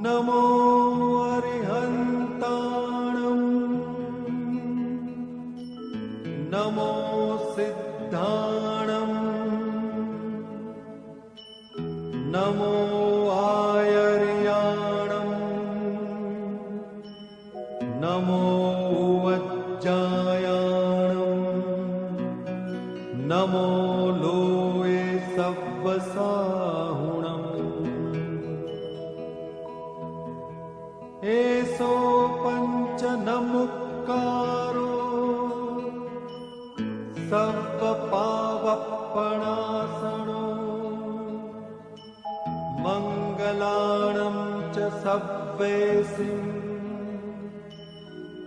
नमो अरिहन्ताणं नमो सिद्धाणं नमो आयर्याणं नमो वज्जायाणं नमो लोये सव्वसाहुणम् एसो पंच नमुक्कारो सर्वपावपणासनो मंगलाणं च सव्वेसिं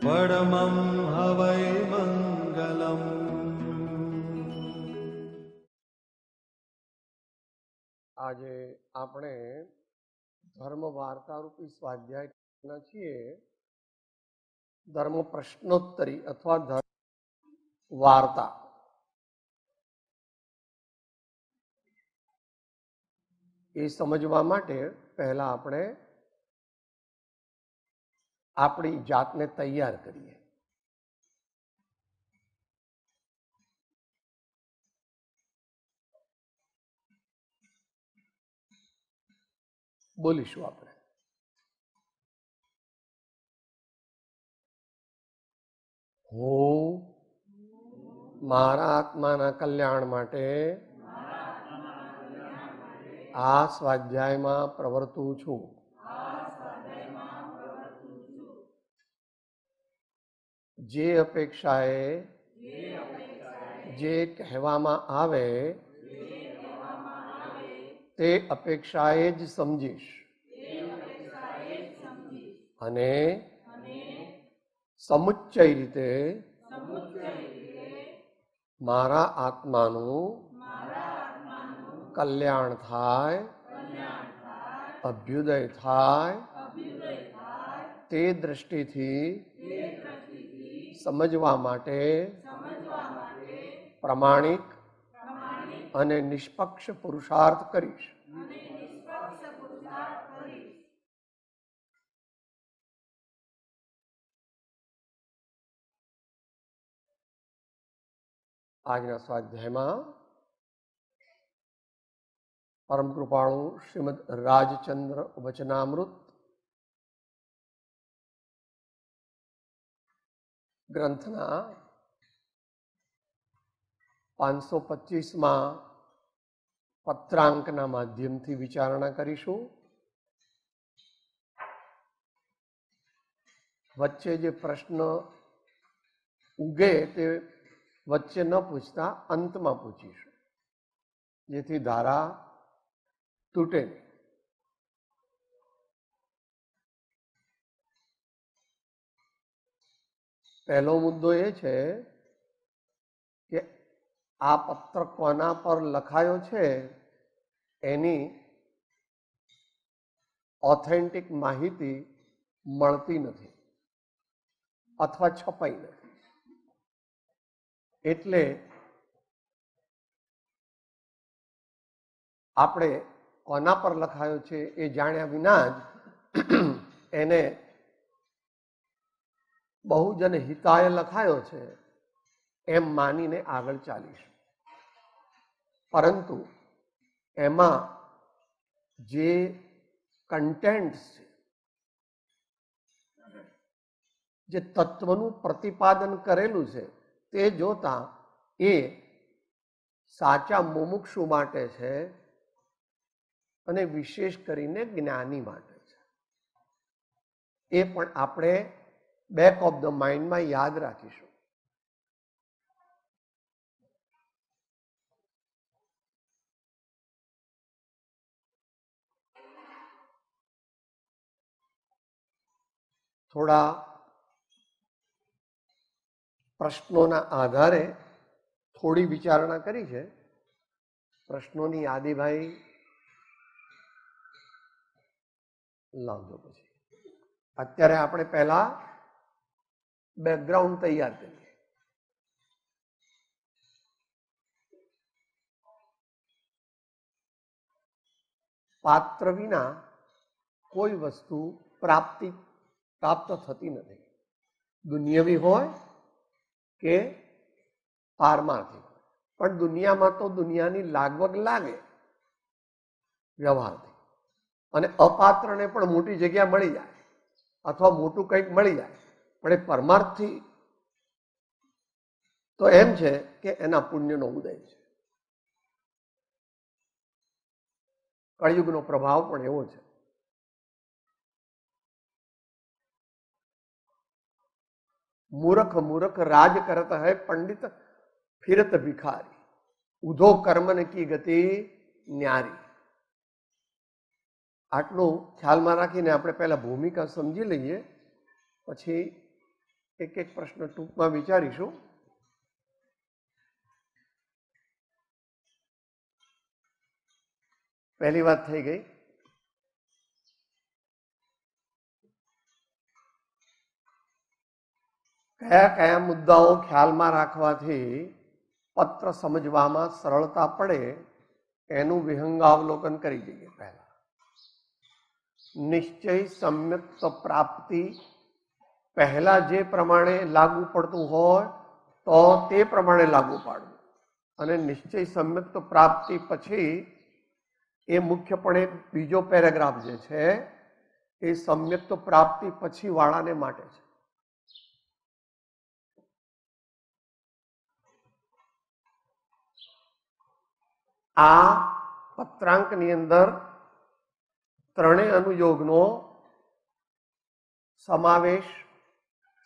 परमं हवै मंगलम्। આજે આપણે ધર્મ વાર્તા રૂપી સ્વાધ્યાય છીએ ધર્મ પ્રશ્નોત્તરી અથવા ધર્મ વાર્તા. એ સમજવા માટે પહેલા આપણે આપણી જાતને તૈયાર કરીએ. બોલીશું આપણે. હું મારા આત્માના કલ્યાણ માટે આ સ્વાધ્યાયમાં પ્રવર્તું છું. જે અપેક્ષાએ જે કહેવામાં આવે તે અપેક્ષાએ જ સમજીશ અને સમુચ્ચય રીતે મારા આત્માનું કલ્યાણ થાય, અભ્યુદય થાય તે દ્રષ્ટિથી સમજવા માટે પ્રમાણિક અને નિષ્પક્ષ પુરુષાર્થ કરીશ. આજના સ્વાધ્યાયમાં પરમ કૃપાળુ શ્રીમદ રાજચંદ્ર વચનામૃત ગ્રંથના 525માં પત્રાંકના માધ્યમથી વિચારણા કરીશું. વચ્ચે જે પ્રશ્ન ઉગે તે વચ્ચે ન પૂછતા અંતમાં પૂછીશું, જેથી ધારા તૂટે નહીં. પહેલો મુદ્દો એ છે કે આ પત્ર કોના પર લખાયો છે એની ઓથેન્ટિક માહિતી મળતી નથી અથવા છપાઈ નથી. એટલે આપણે કોના પર લખાયો છે એ જાણ્યા વિના જ એને બહુજન હિતાય લખાયો છે એમ માનીને આગળ ચાલીશું. પરંતુ એમાં જે કન્ટેન્ટ્સ છે, જે તત્વનું પ્રતિપાદન કરેલું છે તે જોતા એ સાચા મુમુક્ષુ માટે છે અને વિશેષ કરીને જ્ઞાની માટે છે. એ પણ આપણે બેક ઓફ ધ માઇન્ડમાં યાદ રાખીશું. થોડા પ્રશ્નોના આધારે થોડી વિચારણા કરી છે. પ્રશ્નોની યાદી ભાઈ લાવજો. પછી અત્યારે આપણે પહેલા બેકગ્રાઉન્ડ તૈયાર કરીએ. પાત્ર વિના કોઈ વસ્તુ પ્રાપ્ત થતી નથી, દુનિયાવી હોય કે પારમાર્થિક. પણ દુનિયામાં તો દુનિયાની લાગવગ લાગે વ્યવહારથી, અને અપાત્રને પણ મોટી જગ્યા મળી જાય અથવા મોટું કંઈક મળી જાય, પણ એ પરમાર્થથી તો એમ છે કે એના પુણ્યનો ઉદય છે. કળિયુગનો પ્રભાવ પણ એવો છે. મૂર્ખ મૂર્ખ રાજ કરત હૈ, પંડિત ફિરત ભિખારી, ઉધો કર્મન કી ગતિ ન્યારી. આટલું ખ્યાલમાં રાખીને આપણે પહેલા ભૂમિકા સમજી લઈએ, પછી એક એક પ્રશ્ન ટૂંકમાં વિચારીશું. પહેલી વાત થઈ ગઈ, કયા કયા મુદ્દાઓ ખ્યાલમાં રાખવાથી પત્ર સમજવામાં સરળતા પડે એનું વિહંગાવલોકન કરી દઈએ. પહેલા નિશ્ચય સમ્યક્ત પ્રાપ્તિ પહેલા જે પ્રમાણે લાગુ પડતું હોય તો તે પ્રમાણે લાગુ પાડવું, અને નિશ્ચય સમ્યક્ત પ્રાપ્તિ પછી એ મુખ્યપણે બીજો પેરેગ્રાફ જે છે એ સમ્યક્ત પ્રાપ્તિ પછી વાળાને માટે છે. આ પત્રાંકની અંદર ત્રણેય અનુયોગનો સમાવેશ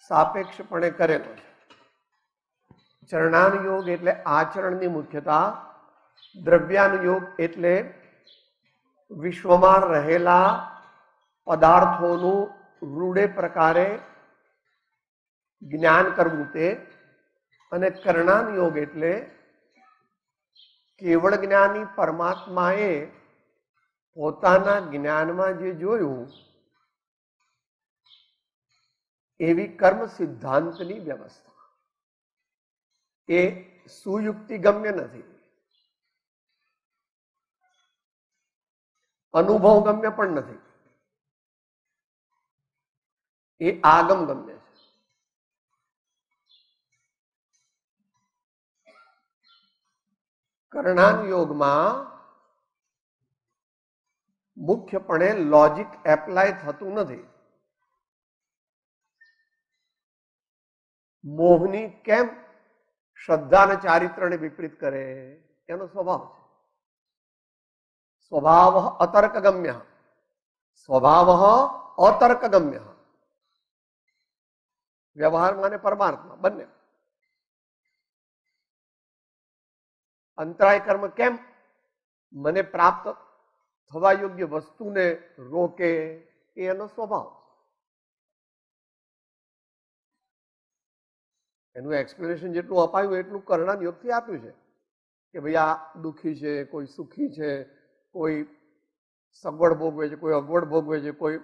સાપેક્ષપણે કરેલો છે. ચરણાનુયોગ એટલે આચરણની મુખ્યતા, દ્રવ્યાનુયોગ એટલે વિશ્વમાં રહેલા પદાર્થોનું રૂઢે પ્રકારે જ્ઞાન કરવું તે, અને કરણાનુયોગ એટલે કેવળ જ્ઞાની પરમાત્માએ પોતાના જ્ઞાનમાં જે જોયું એવી કર્મ સિદ્ધાંતની વ્યવસ્થા. એ સુયુક્તિગમ્ય નથી, અનુભવગમ્ય પણ નથી, એ આગમગમ્ય છે. કરણાનુયોગમાં મુખ્યપણે લોજિક એપ્લાય થતું નથી. મોહની કેમ શ્રદ્ધા અને ચારિત્રને વિપરીત કરે એનો સ્વભાવ છે. સ્વભાવ અતર્કગમ્ય, સ્વભાવ અતર્કગમ્ય, વ્યવહારમાં અને પરમાર્થમાં બંને. અંતરાય કર્મ કેમ મને પ્રાપ્ત થવા યોગ્ય વસ્તુને રોકે એનો સ્વભાવ. એનું એક્સપ્લેનેશન જેટલું અપાયું એટલું કરણાનુયોગથી આપ્યું છે કે ભાઈ આ દુઃખી છે, કોઈ સુખી છે, કોઈ સગવડ ભોગવે છે, કોઈ અગવડ ભોગવે છે, કોઈ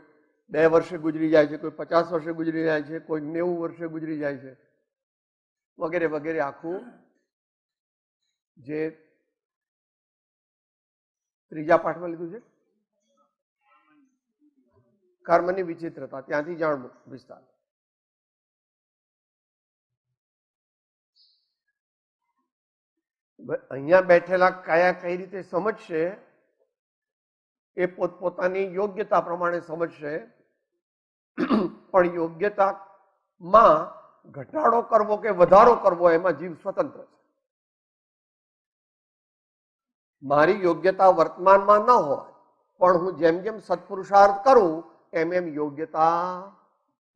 2 વર્ષે ગુજરી જાય છે, કોઈ 50 વર્ષે ગુજરી જાય છે, કોઈ 90 વર્ષે ગુજરી જાય છે, વગેરે વગેરે. આખું જે ત્રીજા પાઠમાં લીધું છે કર્મની વિચિત્રતા, ત્યાંથી જાણવું વિસ્તાર. અહીંયા બેઠેલા કયા કઈ રીતે સમજશે એ પોતપોતાની યોગ્યતા પ્રમાણે સમજશે, પણ યોગ્યતામાં ઘટાડો કરવો કે વધારો કરવો એમાં જીવ સ્વતંત્ર છે. મારી યોગ્યતા વર્તમાનમાં ન હોય, પણ હું જેમ જેમ સત્પુરુષાર્થ કરું એમ એમ યોગ્યતા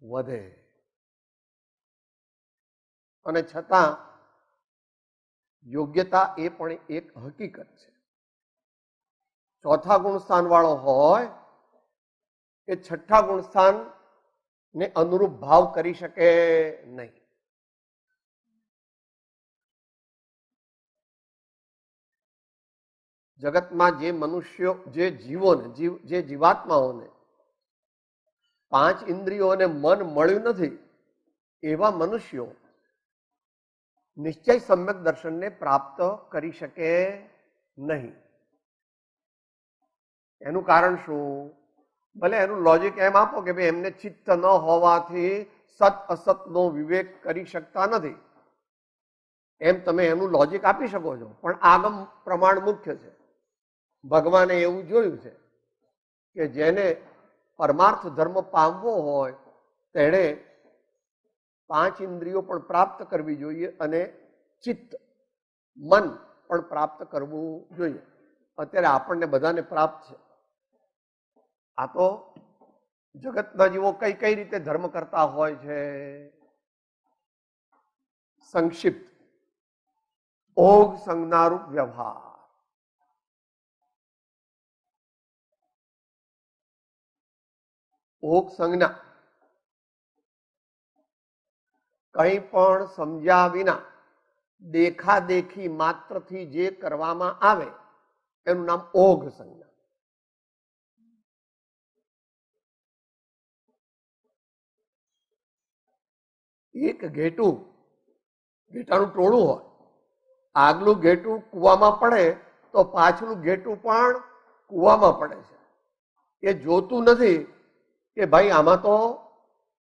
વધે, અને છતાં યોગ્યતા એ પણ એક હકીકત છે. ચોથા ગુણ સ્થાન વાળો હોય એ છઠ્ઠા ગુણ સ્થાન ને અનુરૂપ ભાવ કરી શકે નહીં. જગતમાં જે મનુષ્યો, જે જીવોને, જે જીવાત્માઓને 5 ઇન્દ્રિયોને મન મળ્યું નથી એવા મનુષ્યો નિશ્ચય સમ્યક દર્શનને પ્રાપ્ત કરી શકે નહીં. એનું કારણ શું? ભલે એનું લોજિક એમ આપો કે ભાઈ એમને ચિત્ત ન હોવાથી સત અસતનો વિવેક કરી શકતા નથી, એમ તમે એનું લોજિક આપી શકો છો, પણ આગમ પ્રમાણ મુખ્ય છે. ભગવાને એવું જોયું છે કે જેને પરમાર્થ ધર્મ પામવો હોય તેણે 5 ઇન્દ્રિયો પણ પ્રાપ્ત કરવી જોઈએ અને ચિત્ત મન પણ પ્રાપ્ત કરવું જોઈએ. અત્યારે આપણને બધાને પ્રાપ્ત છે. આ તો જગતના જીવો કઈ કઈ રીતે ધર્મ કરતા હોય છે. સંક્ષિપ્ત ઓગ સંજ્ઞારૂપ વ્યવહાર. ઓગ સંજ્ઞા કંઈ પણ સમજ્યા વિના દેખાદેખી માત્રથી જે કરવામાં આવે એનું નામ ઓગ સંજ્ઞા. એક ઘેટું, ઘેટાનું ટોળું હોય, આગલું ઘેટું કૂવામાં પડે તો પાછલું ઘેટું પણ કૂવામાં પડે છે. એ જોતું નથી કે ભાઈ આમાં તો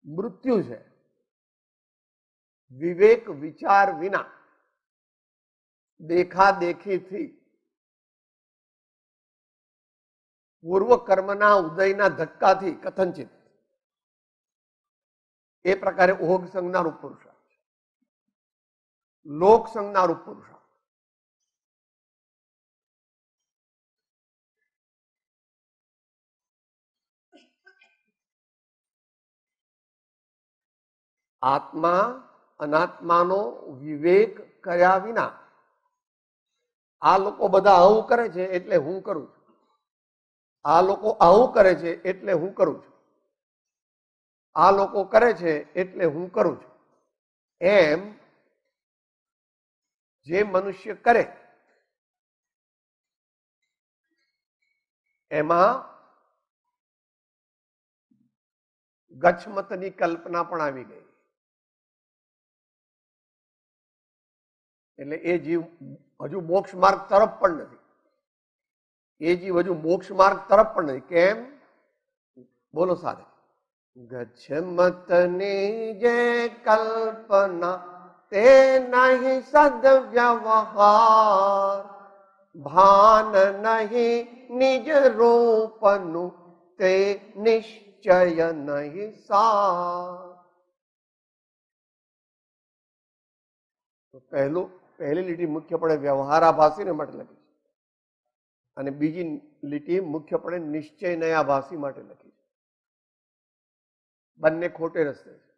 મૃત્યુ છે. વિવેક વિચાર વિના દેખાદેખીથી પૂર્વ કર્મના ઉદયના ધક્કાથી કથનચિત એ પ્રકારે ઓગ સંજ્ઞારૂપ પુરુષાર્થ છે. લોક સંજ્ઞારૂપ પુરુષાર્થ આત્મા અનાત્માનો વિવેક કર્યા વિના આ લોકો બધા આવું કરે છે એટલે હું કરું છું, આ લોકો આવું કરે છે એટલે હું કરું છું, આ લોકો કરે છે એટલે હું કરું છું, એમ જે મનુષ્ય કરે એમાં ગચ્છમતની કલ્પના પણ આવી ગઈ. એટલે એ જીવ હજુ મોક્ષ માર્ગ તરફ પણ નથી. એ જીવ હજુ મોક્ષ માર્ગ તરફ પણ નથી. કેમ? બોલો સાથે. ગચ્છમતની જે કલ્પના તે નહીં સદવ્યવહાર, ભાન નહીં નિજ રૂપનું તે નિશ્ચય નહીં સાર. તો પહેલી લીટી મુખ્યપણે વ્યવહારાભાસીને માટે લખી છે અને બીજી લીટી મુખ્યપણે નિશ્ચય નયાભાસી માટે લખી છે. બંને ખોટે રસ્તે છે.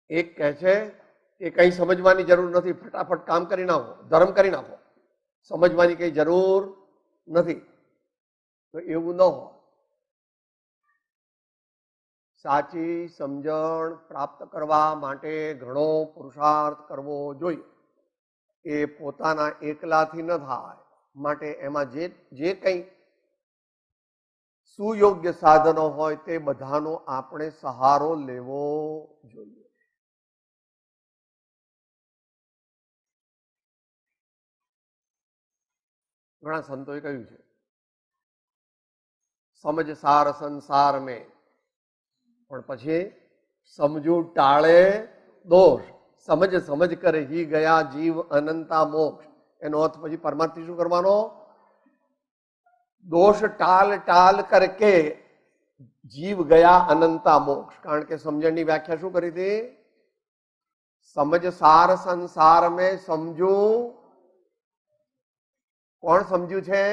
એક કહે છે કે કઈ સમજવાની જરૂર નથી, ફટાફટ કામ કરી નાખો, ધર્મ કરી નાખો, સમજવાની કઈ જરૂર નથી. તો એવું ન હોય. સાચી સમજણ પ્રાપ્ત કરવા માટે ઘણો પુરુષાર્થ કરવો જોઈએ. એ પોતાના એકલાથી ન થાય. માટે એમાં જે કંઈ સુયોગ્ય સાધનો હોય તે બધાનો આપણે સહારો લેવો જોઈએ. ઘણા સંતોએ કહ્યું છે સમજ સાર સંસાર મેં, પણ પછી સમજુ ટાળે દોષ, સમજ સમજ કરે હી ગયા જીવ અનંતા મોક્ષ. એનો અર્થ પછી પરમાર્થી શું કરવાનો? દોષ ટાલ ટાલ કરકે જીવ ગયા અનંતા મોક્ષ. કારણ કે સમજણની વ્યાખ્યા શું કરી હતી? સમજ સાર સંસાર મેં સમજુ. કોણ સમજ્યું છે?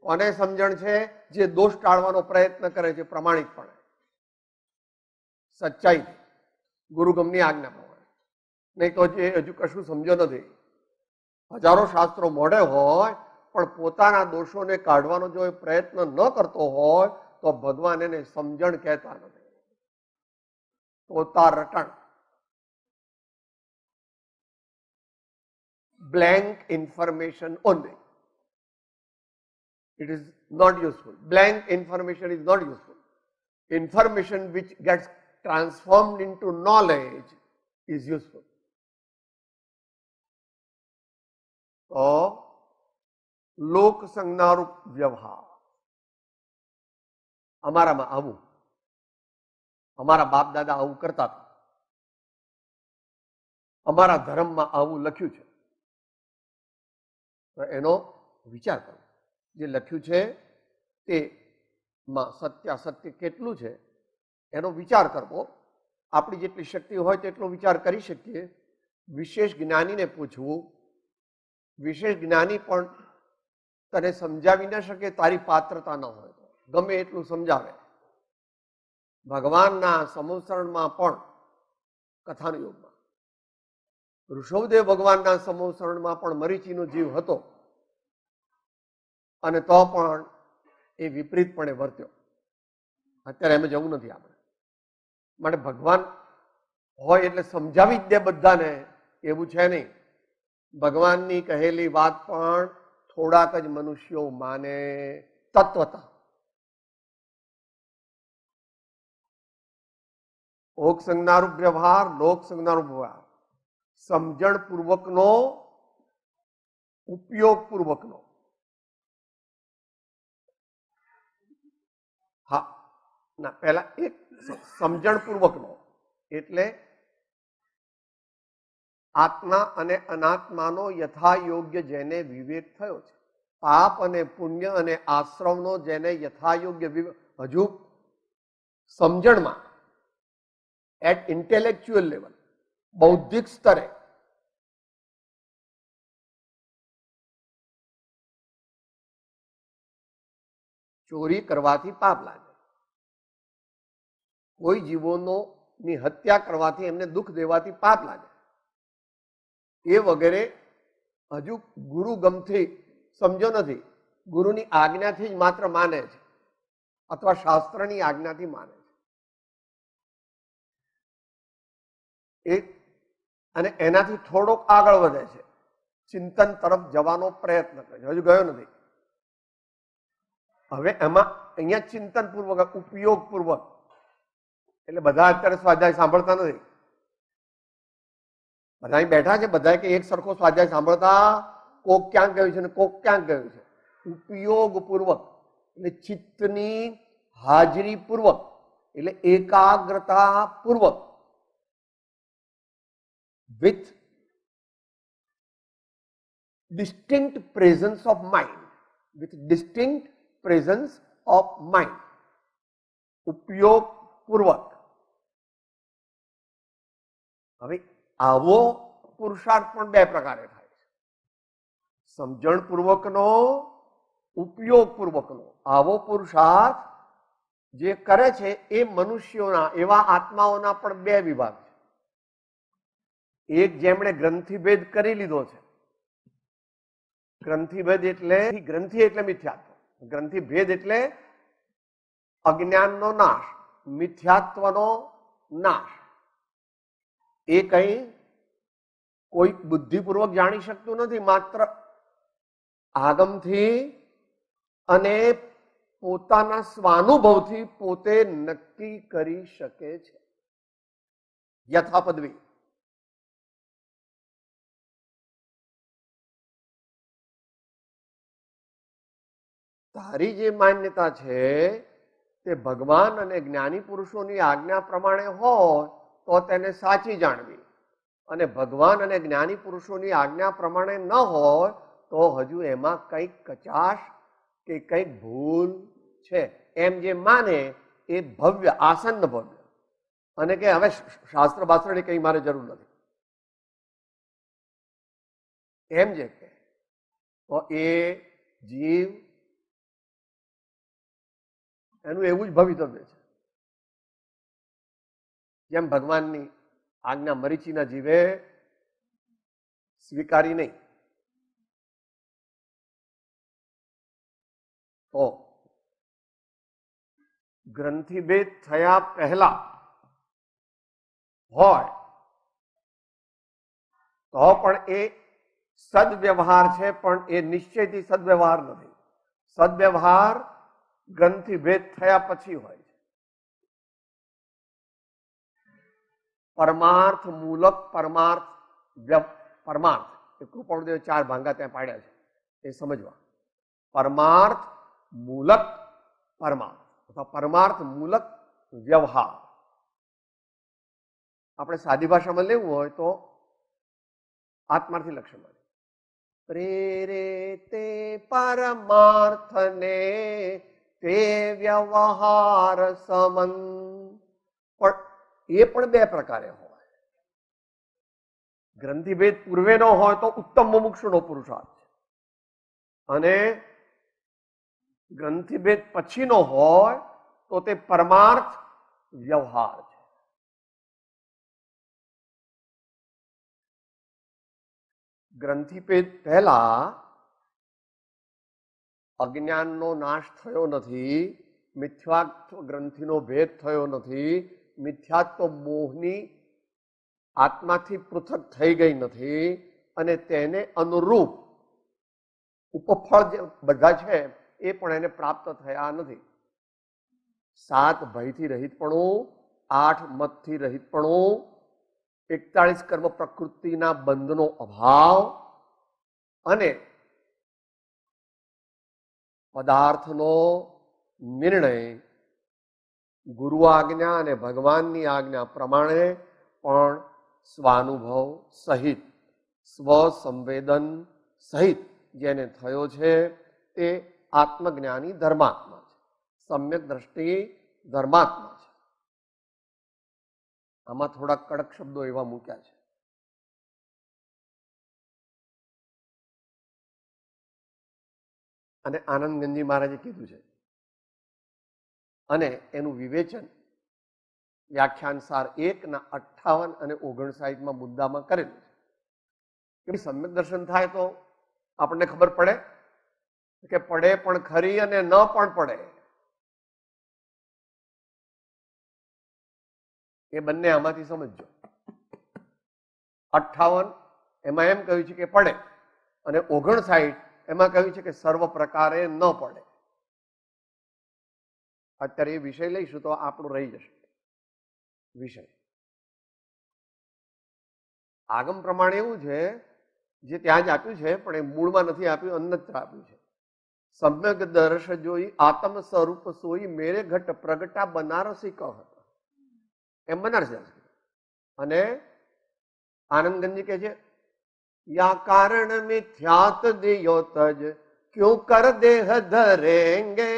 કોને સમજણ છે? જે દોષ ટાળવાનો પ્રયત્ન કરે છે પ્રમાણિકપણે, સચ્ચાઈથી, ગુરુગમની આજ્ઞા પ્રમાણે. નહીં તો જે હજુ કશું સમજો નથી. હજારો શાસ્ત્રો મોઢે હોય પણ પોતાના દોષોને કાઢવાનો જો એ પ્રયત્ન ન કરતો હોય તો ભગવાન એને સમજણ કહેતા નથી. તોતા રટણ, blank information only. It is not useful. Blank information is not useful. Information which gets transformed into knowledge is useful. તો લોક સંજ્ઞારૂપ વ્યવહાર. અમારામાં આવું, અમારા બાપ દાદા આવું કરતા હતા, અમારા ધર્મમાં આવું લખ્યું છે, તો એનો વિચાર કરો. જે લખ્યું છે તેમાં સત્યાસત્ય કેટલું છે એનો વિચાર કરવો. આપણી જેટલી શક્તિ હોય તેટલો વિચાર કરી શકીએ. વિશેષ જ્ઞાનીને પૂછવું. વિશેષ જ્ઞાની પણ તને સમજાવી ન શકે, તારી પાત્રતા ન હોય તો ગમે એટલું સમજાવે. ભગવાનના સમોસરણમાં પણ કથાનો યોગમાં ઋષભદેવ ભગવાનના સમોસરણમાં પણ મરીચીનો જીવ હતો અને તો પણ એ વિપરીતપણે વર્ત્યો. અત્યારે એમ જવું નથી આપણે માટે. ભગવાન હોય એટલે સમજાવી જ દે બધાને એવું છે નહીં. ભગવાનની કહેલી વાત પણ થોડાક જ મનુષ્યો માને તત્વતા. ઓક સંજ્ઞારૂપ વ્યવહાર, લોક સંજ્ઞારૂપ વ્યવહાર. સમજણ પૂર્વકનો, ઉપયોગ પૂર્વકનો. હા ના, પહેલા એક સમજણ પૂર્વકનો એટલે આત્મા અને અનાત્માનો યથા યોગ્ય જેને વિવેક થયો છે, પાપ અને પુણ્ય અને આશ્રમનો જેને યથા યોગ્ય હજુ સમજણમાં એટ ઇન્ટેલેક્ચ્યુઅલ લેવલ, બૌદ્ધિક સ્તરે ચોરી કરવાથી પાપ લાગે, કોઈ જીવોની હત્યા કરવાથી એમને દુઃખ દેવાથી પાપ લાગે, એ વગેરે હજુ ગુરુ ગમથી સમજો નથી. ગુરુની આજ્ઞાથી જ માત્ર માને છે અથવા શાસ્ત્રની આજ્ઞાથી માને છે. અને એનાથી થોડોક આગળ વધે છે, ચિંતન તરફ જવાનો પ્રયત્ન કરે છે, હજુ ગયો નથી. હવે એમાં અહીંયા ચિંતન પૂર્વક, ઉપયોગ પૂર્વક. એટલે બધા અત્યારે સ્વાધ્યાય સાંભળતા નથી. બધા બેઠા છે, બધા કે એક સરખો સ્વાધ્યાય સાંભળતા, કોક ક્યાંક ગયું છે ને કોક ક્યાંક ગયું છે. ઉપયોગ પૂર્વક એટલે ચિત્તની હાજરી પૂર્વક, એટલે એકાગ્રતા પૂર્વક, with distinct presence of mind, with distinct presence of mind. ઉપયોગ પૂર્વક. હવે આવો પુરુષાર્થ પણ બે પ્રકારે થાય છે, સમજણ પૂર્વકનો, ઉપયોગ પૂર્વકનો. આવો પુરુષાર્થ જે કરે છે એ મનુષ્યોના, એવા આત્માઓના પણ બે વિભાગ છે. એક જેમણે ગ્રંથિભેદ કરી લીધો છે. ગ્રંથિભેદ એટલે, ગ્રંથિ એટલે મિથ્યાત્વ, ગ્રંથિભેદ એટલે અજ્ઞાનનો નાશ, મિથ્યાત્વનો નાશ. એ કઈ કોઈ બુદ્ધિપૂર્વક જાણી શકતું નથી, માત્ર આગમથી અને પોતાના સ્વાનુભવથી પોતે નક્કી કરી શકે છે. યથાપદવી. તારી જે માન્યતા છે તે ભગવાન અને જ્ઞાની પુરુષોની આજ્ઞા પ્રમાણે હોય તો તેને સાચી જાણવી, અને ભગવાન અને જ્ઞાની પુરુષોની આજ્ઞા પ્રમાણે ન હોય તો હજુ એમાં કંઈક કચાશ કે કંઈક ભૂલ છે એમ જે માને એ ભવ્ય, આસન્ન ભવ્ય. અને કે હવે શાસ્ત્ર બાસ્ત્રની કઈ મારે જરૂર નથી એમ જે કે, તો એ જીવ એનું એવું જ ભવિતવ્ય છે. જેમ ભગવાનની આજ્ઞા મરીચીના જીવે સ્વીકારી નહીં, તો ગ્રંથિભેદ થયા પહેલા હોય તો પણ એ સદવ્યવહાર છે, પણ એ નિશ્ચયથી સદવ્યવહાર નથી. સદવ્યવહાર ગ્રંથિભેદ થયા પછી હોય છે. પરમાર્થ મૂલક પરમાર્થ કૃપાળુદેવે 4 ભાંગા ત્યાં પાડ્યા છે, એ સમજવા. પરમાર્થ મૂલક પરમાર્થ અથવા પરમાર્થ મૂલક વ્યવહાર. આપણે સાદી ભાષામાં લેવું હોય તો આત્માર્થી લક્ષણ મળે. પ્રેરે પરમાર્થને તે વ્યવહાર સમન. પણ એ પણ 2 પ્રકારે હોય. ગ્રંથિભેદ પૂર્વેનો હોય તો ઉત્તમ મુમુક્ષુનો પુરુષાર્થ છે, અને ગ્રંથિભેદ પછીનો હોય તો તે પરમાર્થ વ્યવહાર છે. ગ્રંથિભેદ પહેલા અજ્ઞાનનો નાશ થયો નથી, મિથ્યાત્વ ગ્રંથિનો ભેદ થયો નથી, મિથ્યાત્વ મોહની આત્માથી પૃથક થઈ ગઈ નથી, અને તેને અનુરૂપ ઉપફળ જે બધા છે એ પણ એને પ્રાપ્ત થયા નથી. 7 ભયથી રહિતપણું, 8 મતથી રહિતપણું, 41 કર્મ પ્રકૃતિના બંધનો અભાવ અને પદાર્થનો નિર્ણય ગુરુ આજ્ઞા અને ભગવાનની આજ્ઞા પ્રમાણે પણ સ્વાનુભવ સહિત, સ્વસંવેદન સહિત જેને થયો છે તે આત્મજ્ઞાની ધર્માત્મા છે, સમ્યક દ્રષ્ટિ ધર્માત્મા છે. આમાં થોડા કડક શબ્દો એવા મૂક્યા છે. અને આનંદ ગંજી મહારાજે કીધું છે, અને એનું વિવેચન વ્યાખ્યાન સાર 1 ના 58 અને 59 મુદ્દામાં કરેલું છે કે સમ્યક દર્શન થાય તો આપણને ખબર પડે કે પડે પણ ખરી અને ન પણ પડે. એ બંને આમાંથી સમજજો. 58 એમાં એમ કહ્યું છે કે પડે, અને 59 એમાં કહ્યું છે કે સર્વ પ્રકારે ન પડે. અત્યારે એ વિષય લઈશું તો આપણું રહી જશે વિષય. આગમ પ્રમાણે એવું છે, જે ત્યાં જ આપ્યું છે પણ એ મૂળમાં નથી આપ્યું, અન્યત્ર આપ્યું છે. સમ્યક દર્શ જોઈ આત્મ સ્વરૂપ સોઈ મેરે ઘટ પ્રગટા બનારસી કહત. એમ બનારસી. અને આનંદગંજી કહે છે, યા કારણ મિથ્યાત દિયો તજ ક્યું કર દેહ ધરેંગે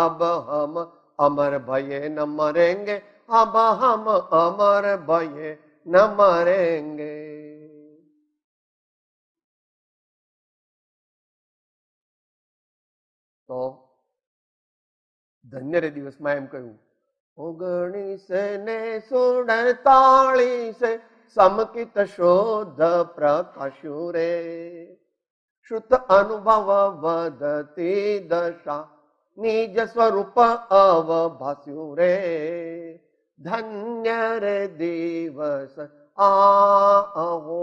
અબ હમ અમર ભયે ન મરેંગે, અબ હમ અમર ભયે ન મરેંગે. તો ધન્ય રે દિવસમાં એમ કહ્યું, 19 ને 47 સમકિત શોધ પ્રકાશ્યું રે, શ્રુત અનુભવ વધતી દશા નિજ સ્વરૂપ અવભાસ્યું રે, ધન્ય રે દિવસ આહો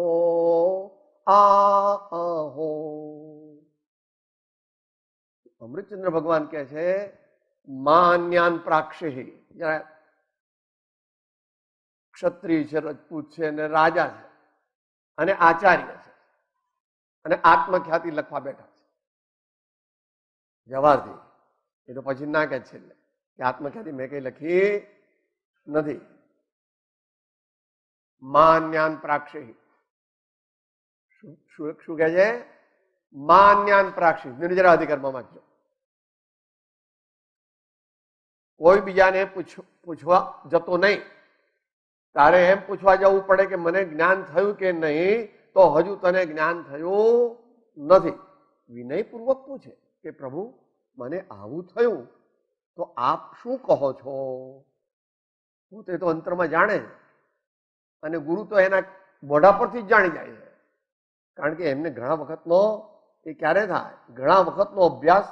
આહો. અમૃતચંદ્ર ભગવાન કહે છે, માન્યાન પ્રાક્ષી, ક્ષત્રિય છે, રજપૂત છે, અને રાજા છે, અને આચાર્ય છે, અને આત્મખ્યાતિ લખવા બેઠા છે. જવાથી એ તો પછી ના કહે છે કે આત્મખ્યાતિ મેં કઈ લખી નથી. માન્યાન પ્રાક્ષી શું કહે છે? માન્યાન પ્રાક્ષી. નિર્જરા અધિકારમાં વાંચજો. કોઈ બીજાને પૂછવા જતો નહીં. તારે એમ પૂછવા જવું પડે કે મને જ્ઞાન થયું કે નહીં, તો હજુ તને જ્ઞાન થયું નથી. વિનયપૂર્વક પૂછે કે પ્રભુ મને આવું થયું તો આપ શું કહો છો? પોતે તો અંતરમાં જાણે, અને ગુરુ તો એના મોઢા પરથી જ જાણી જાય છે. કારણ કે એમને ઘણા વખતનો એ ક્યારે થાય, ઘણા વખતનો અભ્યાસ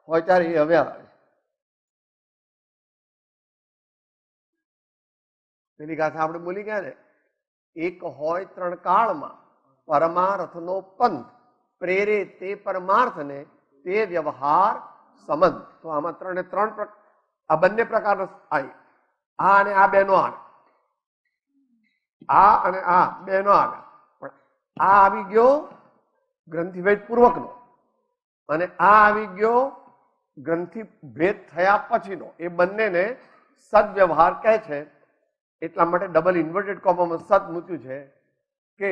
હોય ત્યારે એ હવે આવે છે. પેલી ગાથા આપણે બોલી ગયા ને, એક હોય 3 કાળમાં પરમાર્થનો પંથ, પ્રેરે તે પરમાર્થને તે વ્યવહાર સંબંધ. તો આમાં 3 આ બંને પ્રકાર આવી. આ અને આ બેનો આવે, આ અને આ બેનો આવે. પણ આ આવી ગયો ગ્રંથિભેદ પૂર્વકનો, અને આ આવી ગયો ગ્રંથિ ભેદ થયા પછીનો. એ બંનેને સદવ્યવહાર કહે છે. એટલા માટે ડબલ ઇન્વર્ટેડ કોમામાં સદ મૂક્યું છે કે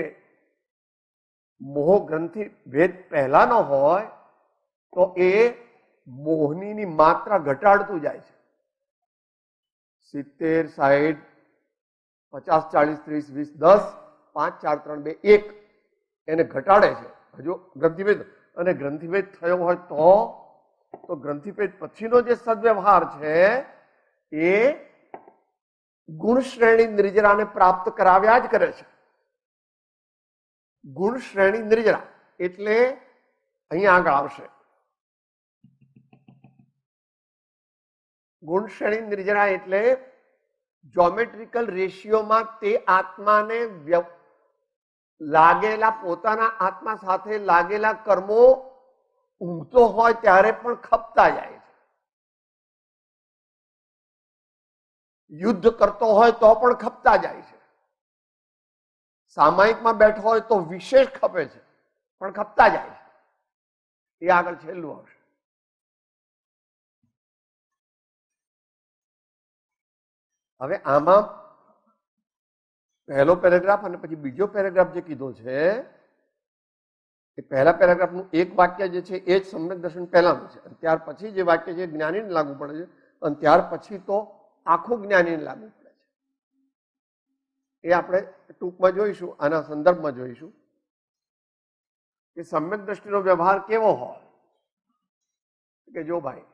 મોહ ગ્રંથિ ભેદ પહેલાનો હોય તો એ મોહની માત્રા ઘટાડતું જાય છે. 70, 60, 50, 40, 30, 20, 10, 5, 4, 3, 2, 1 એને ઘટાડે છે હજુ ગ્રંથિભેદ. અને ગ્રંથિભેદ થયો હોય તો ગ્રંથિભેદ પછીનો જે સદવ્યવહાર છે એ ગુણ શ્રેણી નિર્જરાને પ્રાપ્ત કરાવ્યા જ કરે છે. ગુણ શ્રેણી નિર્જરા એટલે અહીંયા આગળ આવશે. ગુણ શ્રેણી નિર્જરા એટલે જ્યોમેટ્રિકલ રેશિયોમાં તે આત્માને લાગેલા પોતાના આત્મા સાથે લાગેલા કર્મો ઊંઘતો હોય ત્યારે પણ ખપતા જાય છે. યુદ્ધ કરતો હોય તો પણ ખપતા જાય છે. સામાયિકમાં બેઠો હોય તો વિશેષ ખપે છે પણ ખપતા જાય છે. એ આગળ છેલ્લું આવશે. હવે આમાં પહેલો પેરેગ્રાફ અને પછી બીજો પેરેગ્રાફ જે કીધો છે એ પહેલા પેરેગ્રાફનું એક વાક્ય જે છે એ જ સમ્યક દર્શન પહેલાનું છે. ત્યાર પછી જે વાક્ય છે જ્ઞાનીને લાગુ પડે છે, અને ત્યાર પછી તો આખું જ્ઞાનીને લાગુ પડે છે. એ આપણે ટૂંકમાં જોઈશું, આના સંદર્ભમાં જોઈશું કે સમ્યક દ્રષ્ટિનો વ્યવહાર કેવો હોય. કે જો ભાઈ,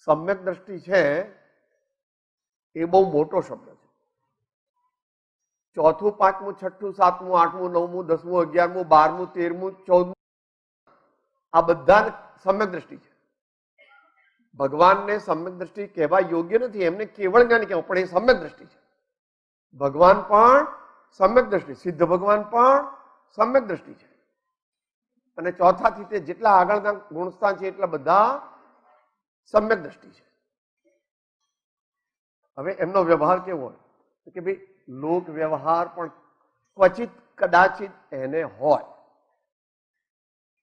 સમ્યક દ્રષ્ટિ છે એ બહુ મોટો શબ્દ છે. ચોથું, પાંચમું, છઠ્ઠું, સાતમું, આઠમું, નવમું, 10મું, 11મું, 12મું, 13મું, 14મું આ બધા સમ્યક દ્રષ્ટિ છે. ભગવાનને સમ્યક દ્રષ્ટિ કહેવા યોગ્ય નથી, એમને કેવળ જ્ઞાન કહેવાય, પણ એ સમ્યક દ્રષ્ટિ છે. ભગવાન પણ સમ્યક દ્રષ્ટિ, સિદ્ધ ભગવાન પણ સમ્યક દ્રષ્ટિ છે. અને ચોથાથી તે જેટલા આગળના ગુણસ્થાન છે એટલા બધા સમ્યક દ્રષ્ટિ છે. હવે એમનો વ્યવહાર કેવો હોય કે ભાઈ લોક વ્યવહાર પણ ક્વચિત કદાચિત એને હોય,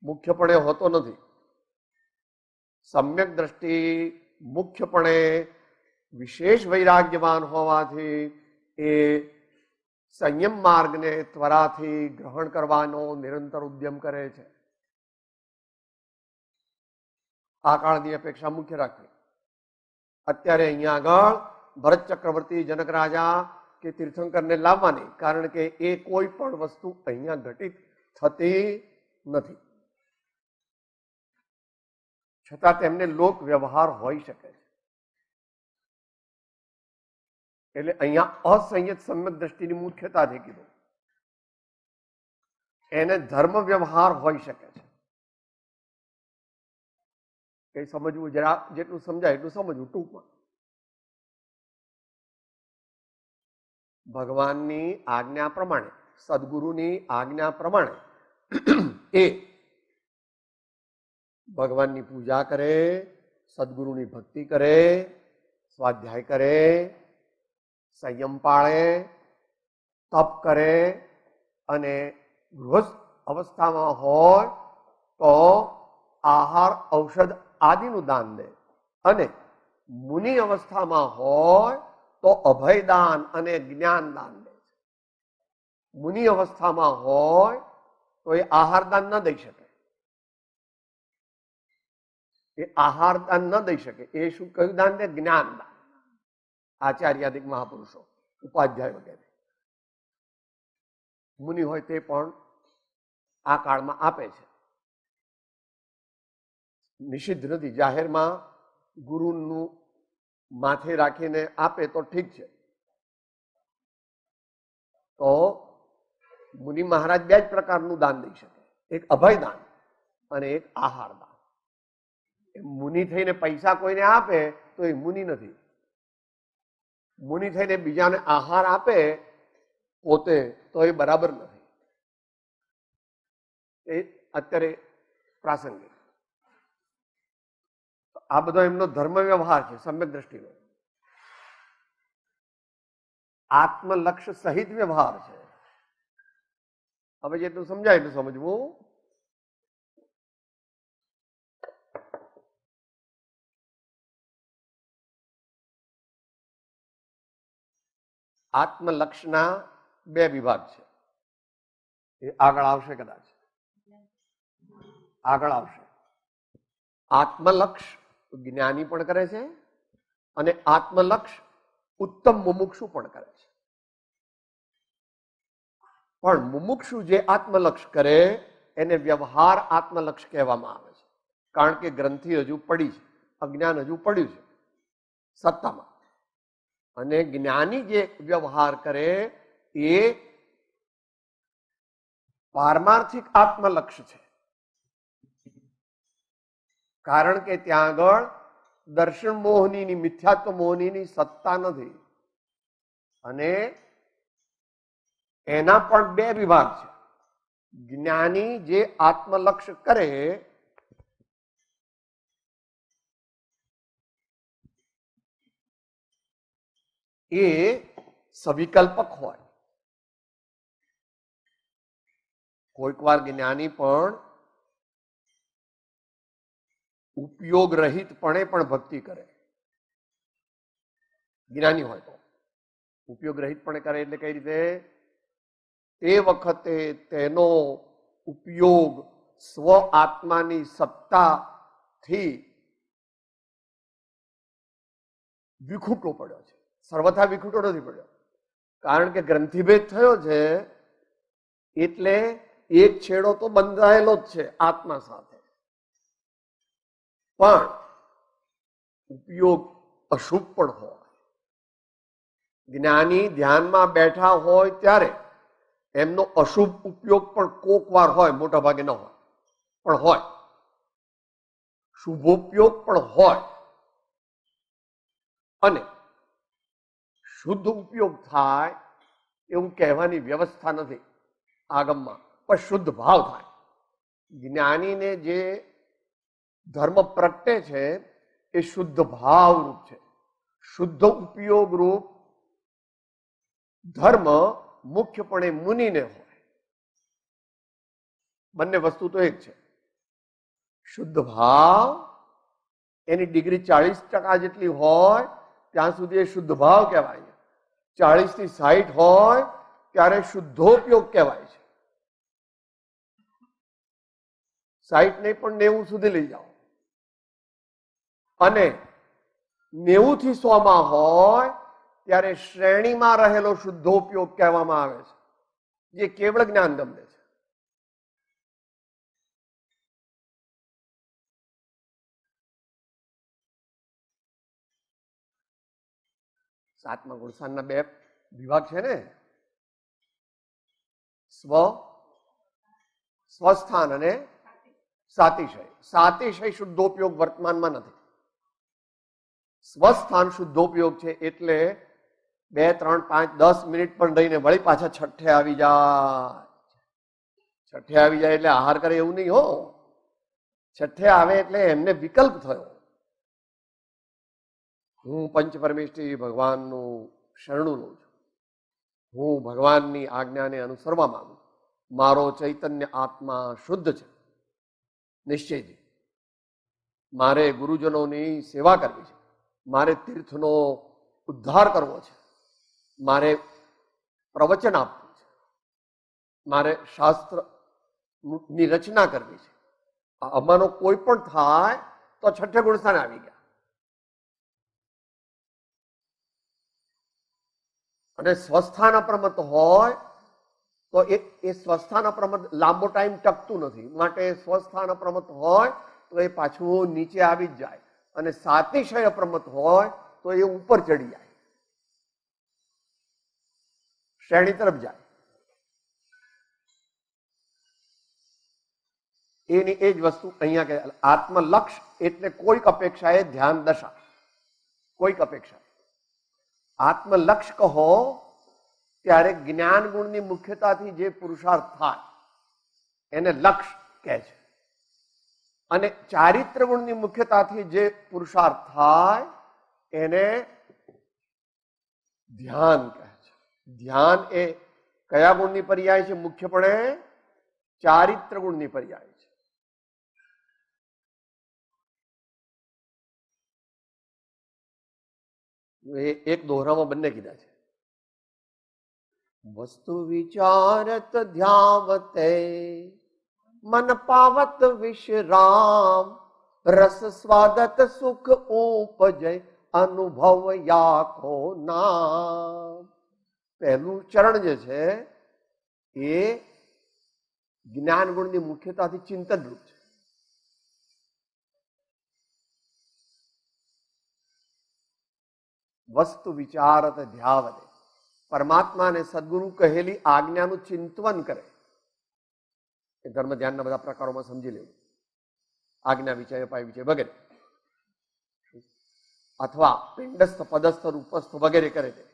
મુખ્યપણે હોતો નથી. સમ્યક દ્રષ્ટિ મુખ્યપણે વિશેષ વૈરાગ્યવાન હોવાથી એ સંયમ માર્ગને ત્વરાથી ગ્રહણ કરવાનો નિરંતર ઉદ્યમ કરે છે. આ કાળની અપેક્ષા મુખ્ય રાખવી. અત્યારે અહીંયા આગળ ભરત ચક્રવર્તી, જનક રાજા કે તીર્થંકરને લાવવાની, કારણ કે એ કોઈ પણ વસ્તુ અહીંયા ઘટિત થતી નથી. છતાં તેમને લોક વ્યવહાર હોઈ શકે છે. એટલે અહીંયા અસંયત સમ્યક દ્રષ્ટિની મુખ્યતાથી કીધું. એને ધર્મ વ્યવહાર હોઈ શકે છે. એ સમજવું જરા, જેટલું સમજાય એટલું સમજવું ટૂંકમાં. ભગવાનની આજ્ઞા પ્રમાણે, સદગુરુની આજ્ઞા પ્રમાણે એ ભગવાનની પૂજા કરે, સદગુરુની ભક્તિ કરે, સ્વાધ્યાય કરે, સંયમ પાળે, તપ કરે, અને ગૃહસ્થ અવસ્થામાં હોય તો આહાર, ઔષધ આદિનું દાન દે, અને મુનિ અવસ્થામાં હોય તો અભયદાન અને જ્ઞાન દાન દે. મુનિ અવસ્થામાં હોય તો એ આહાર દાન ન દઈ શકે. એ આહાર દાન ન દઈ શકે. એ શું કયું દાન દે? જ્ઞાન દાન. આચાર્યાદિક મહાપુરુષો, ઉપાધ્યાય વગેરે. મુનિ હોય તે પણ આ કાળમાં આપે છે. નિષિદ્ધ નથી. જાહેરમાં ગુરુનું માથે રાખીને આપે તો ઠીક છે. તો મુનિ મહારાજ બે જ પ્રકારનું દાન દઈ શકે, એક અભય દાન અને એક આહાર દાન. મુનિ થઈને પૈસા કોઈને આપે તો એ મુનિ નથી. મુનિ થઈને બીજાને આહાર આપે પોતે તો એ બરાબર નથી. એ અત્યારે પ્રાસંગિક. આ બધો એમનો ધર્મ વ્યવહાર છે, સમ્યક દ્રષ્ટિનો. આત્મલક્ષ્ય સહિત વ્યવહાર છે. હવે જેટલું સમજાય એટલું સમજવું. આત્મલક્ષના બે વિભાગ છે, એ આગળ આવશે, કદાચ આગળ આવશે. આત્મલક્ષ જ્ઞાની પણ કરે છે અને આત્મલક્ષ ઉત્તમ મુમુક્ષુ પણ કરે છે. પણ મુમુક્ષુ જે આત્મલક્ષ કરે એને વ્યવહાર આત્મલક્ષ કહેવામાં આવે છે, કારણ કે ગ્રંથિ હજુ પડી છે, અજ્ઞાન હજુ પડ્યું છે સત્તામાં. અને જ્ઞાની જે વ્યવહાર કરે એ પારમાર્થિક આત્મલક્ષ છે, કારણ કે ત્યાં આગળ દર્શન મોહની, મિથ્યાત્વ મોહની સત્તા નથી. અને એના પણ બે વિભાગ છે. જ્ઞાની જે આત્મલક્ષ કરે એ સવિકલ્પક હોય. કોઈક વાર જ્ઞાની પણ ઉપયોગ રહિતપણે પણ ભક્તિ કરે. જ્ઞાની હોય તો ઉપયોગ રહિતપણે કરે એટલે કઈ રીતે? તે વખતે તેનો ઉપયોગ સ્વ આત્માની સત્તાથી વિખૂટો પડ્યો છે. સર્વથા વિખૂટો નથી પડ્યો, કારણ કે ગ્રંથિભેદ થયો છે એટલે એક છેડો તો બંધાયેલો જ છે આત્મા સાથે, પણ ઉપયોગ અશુભ પણ હોય. જ્ઞાની ધ્યાનમાં બેઠા હોય ત્યારે એમનો અશુભ ઉપયોગ પણ કોક વાર હોય, મોટા ભાગે ન હોય પણ હોય. શુભોપયોગ પણ હોય અને શુદ્ધ ઉપયોગ થાય એવું કહેવાની વ્યવસ્થા નથી આગમમાં, પણ શુદ્ધ ભાવ થાય. જ્ઞાનીને જે ધર્મ પ્રગટે છે એ શુદ્ધ ભાવ રૂપ છે. શુદ્ધ ઉપયોગ રૂપ ધર્મ મુખ્યપણે મુનિને હોય. બંને વસ્તુ તો એક છે. શુદ્ધ ભાવ એની ડિગ્રી 40% જેટલી હોય ત્યાં સુધી એ શુદ્ધ ભાવ કહેવાય. 40 થી 60 હોય ત્યારે શુદ્ધોપયોગ કહેવાય છે. 60 નહીં પણ 90 સુધી લઈ જાઓ. અને 90 થી 100 માં હોય ત્યારે શ્રેણીમાં રહેલો શુદ્ધોપયોગ કહેવામાં આવે છે, જે કેવળ જ્ઞાન ગમે છે. સાતમા ગુણસાનના બે વિભાગ છે ને, સ્વસ્થાન અને સાતિશય. સાતિશય શુદ્ધોપયોગ વર્તમાનમાં નથી. સ્વસ્થાન શુદ્ધોપયોગ છે, એટલે 2, 3, 5, 10 મિનિટ પણ રહીને વળી પાછા છઠ્ઠે આવી જાય. છઠ્ઠે આવી જાય એટલે આહાર કરે એવું નહીં હો. છઠ્ઠે આવે એટલે એમને વિકલ્પ થયો, હું પંચ પરમેષ્ઠી ભગવાનનું શરણું લઉં છું, હું ભગવાનની આજ્ઞાને અનુસરવા માંગુ, મારો ચૈતન્ય આત્મા શુદ્ધ છે નિશ્ચયથી, મારે ગુરુજનોની સેવા કરવી છે, મારે તીર્થનો ઉદ્ધાર કરવો છે, મારે પ્રવચન આપવું છે, મારે શાસ્ત્રની રચના કરવી છે. આમાંનો કોઈ પણ થાય તો છઠ્ઠે ગુણસ્થાને આવી ગયા. અને સ્વસ્થાન અપ્રમત્ત હોય તો એ સ્વસ્થાન અપ્રમત્ત લાંબો ટાઈમ ટકતું નથી, માટે સ્વસ્થાન અપ્રમત્ત હોય તો એ પાછું નીચે આવી જ જાય. અને સાતિશય અપ્રમત્ત હોય તો એ ઉપર ચડી જાય, શ્રેણી તરફ જાય. એની એ જ વસ્તુ અહીંયા કે આત્મલક્ષ એટલે કોઈક અપેક્ષાએ ધ્યાન દશા, કોઈક અપેક્ષા. આત્મલક્ષ કહો ત્યારે જ્ઞાન ગુણની મુખ્યતાથી જે પુરુષાર્થ થાય એને લક્ષ કહે છે, અને ચારિત્ર ગુણની મુખ્યતાથી જે પુરુષાર્થ થાય એને ધ્યાન કહે છે. ધ્યાન એ કયા ગુણની પર્યાય છે? મુખ્યપણે ચારિત્ર ગુણની પર્યાય છે. એક દોહરામાં બંને કીધા છે. વસ્તુ વિચારત ધ્યાવતે મન પાવત વિશ્રામ રસ સ્વાદત સુખ ઉપજય અનુભવ યાકો નામ. પહેલું ચરણ જે છે એ જ્ઞાન ગુણની મુખ્યતાથી ચિંતન રૂપ છે. વસ્તુ વિચારત ધ્યાવતે, પરમાત્મા અને સદગુરુ કહેલી આજ્ઞાનું ચિંતન કરે. એ ધર્મ ધ્યાનના બધા પ્રકારોમાં સમજી લેવું. આજ્ઞા વિચય, અપાય વિચય વગેરે, અથવા પિંડસ્થ પદસ્થ રૂપસ્થ વગેરે કરે તે.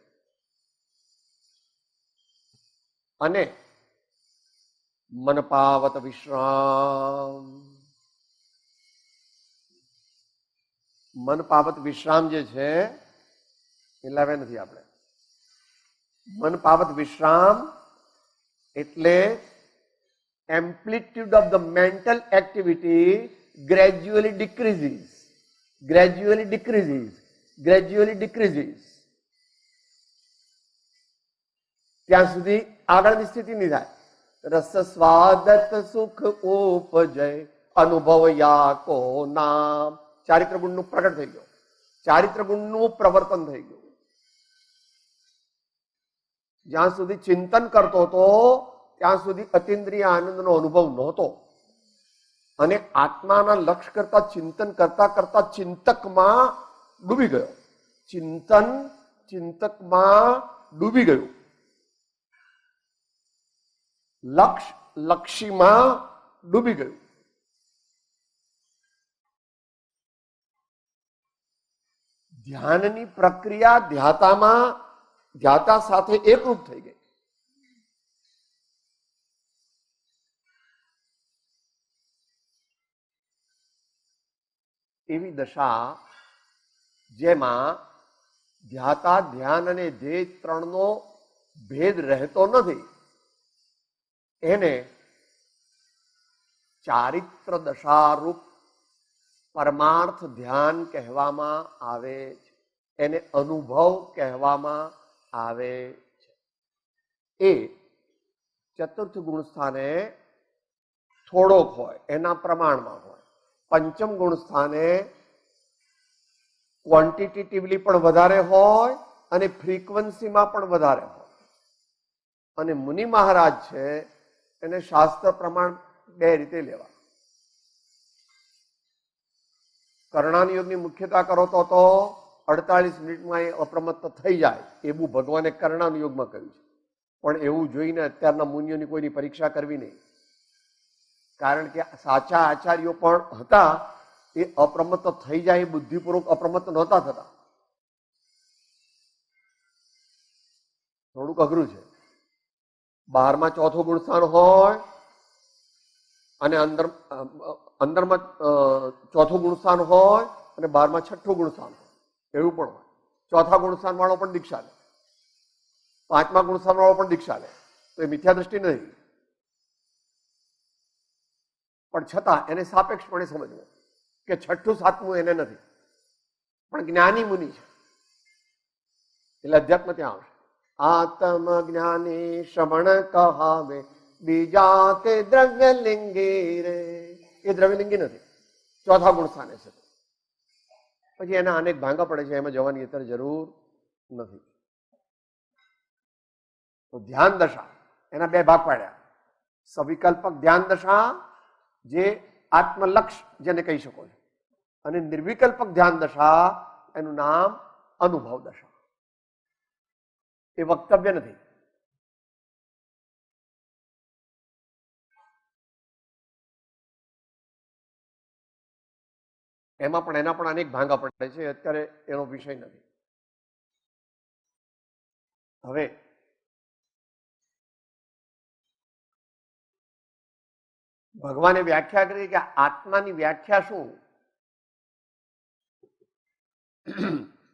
અને મન પાવત વિશ્રામ, મન પાવત વિશ્રામ જે છે એ લાવ્યા નથી આપણે. મન પાવત વિશ્રામ એટલે amplitude of the mental activity gradually decreases, gradually decreases, gradually decreases. ત્યાં સુધી આગળની સ્થિતિ નહીં થાય. રસ સ્વાદત સુખ ઉપજય અનુભવ યાકો નામ. ચારિત્ર ગુણનું પ્રગટ થઈ ગયું, ચારિત્ર ગુણનું પ્રવર્તન થઈ ગયું. જ્યાં સુધી ચિંતન કરતો હતો ત્યાં સુધી અતિન્દ્રિય આનંદનો અનુભવ નહોતો. અને આત્માના લક્ષ્ય કરતા ચિંતન કરતા કરતા ચિંતકમાં ડૂબી ગયો. ચિંતન ચિંતકમાં ડૂબી ગયું. લક્ષ લક્ષીમાં ડૂબી ગયું. ધ્યાનની પ્રક્રિયા ધ્યાતા સાથે એકરૂપ થઈ ગઈ. એવી દશા જેમાં ધ્યાતા ધ્યાન અને ધ્યેય ત્રણનો ભેદ રહેતો નથી એને ચારિત્ર દશારૂપ પરમાર્થ ધ્યાન કહેવામાં આવે છે. એને અનુભવ કહેવામાં આવે છે. એ ચતુર્થ ગુણ સ્થાને થોડોક હોય, એના પ્રમાણમાં હોય. પંચમ ગુણ સ્થાને ક્વોન્ટિટેટિવલી પણ વધારે હોય અને ફ્રીક્વન્સીમાં પણ વધારે હોય. અને મુનિ મહારાજ છે એને શાસ્ત્ર પ્રમાણ બે રીતે લેવા. કર્ણાન યોગની મુખ્યતા કરો તો 48 મિનિટમાં એ અપ્રમત્ત થઈ જાય એવું ભગવાને કર્ણાન યોગમાં કહ્યું છે. પણ એવું જોઈને અત્યારના મુનિઓની કોઈની પરીક્ષા કરવી નહીં. કારણ કે સાચા આચાર્યો પણ હતા એ અપ્રમત્ત થઈ જાય એ બુદ્ધિપૂર્વક અપ્રમત્ત નહોતા થતા. થોડુંક અઘરું છે. બહારમાં ચોથું ગુણસ્થાન હોય અને અંદરમાં ચોથું ગુણસ્થાન હોય અને બહારમાં છઠ્ઠું ગુણસ્થાન હોય, એવું પણ હોય. ચોથા ગુણસ્થાન વાળો પણ દીક્ષા લે, પાંચમા ગુણસ્થાન વાળો પણ દીક્ષા લે, તો એ મિથ્યા દ્રષ્ટિ નથી. પણ છતાં એને સાપેક્ષપણે સમજવું કે છઠ્ઠું સાતમું એને નથી, પણ જ્ઞાની મુનિ છે એટલે અધ્યાત્મ ત્યાં આવશે. આત્મ જ્ઞાની શ્રવણ કહાવે બીજા તે દ્રવ્યલિંગી રે. એ દ્રવ્યલિંગી નથી, ચોથા ગુણ સ્થાને છે. પછી એના અનેક ભાંગા પડે છે, એમાં જવાની અત્યારે જરૂર નથી. તો ધ્યાન દશા એના બે ભાગ પાડ્યા. સવિકલ્પક ધ્યાન દશા જે આત્મલક્ષ જેને કહી શકો છો, અને નિર્વિકલ્પક ધ્યાન દશા એનું નામ અનુભવ દશા. એ વક્તવ્ય નથી. એના પણ અનેક ભાંગા પડે છે, અત્યારે એનો વિષય નથી. હવે ભગવાને વ્યાખ્યા કરી કે આત્માની વ્યાખ્યા શું?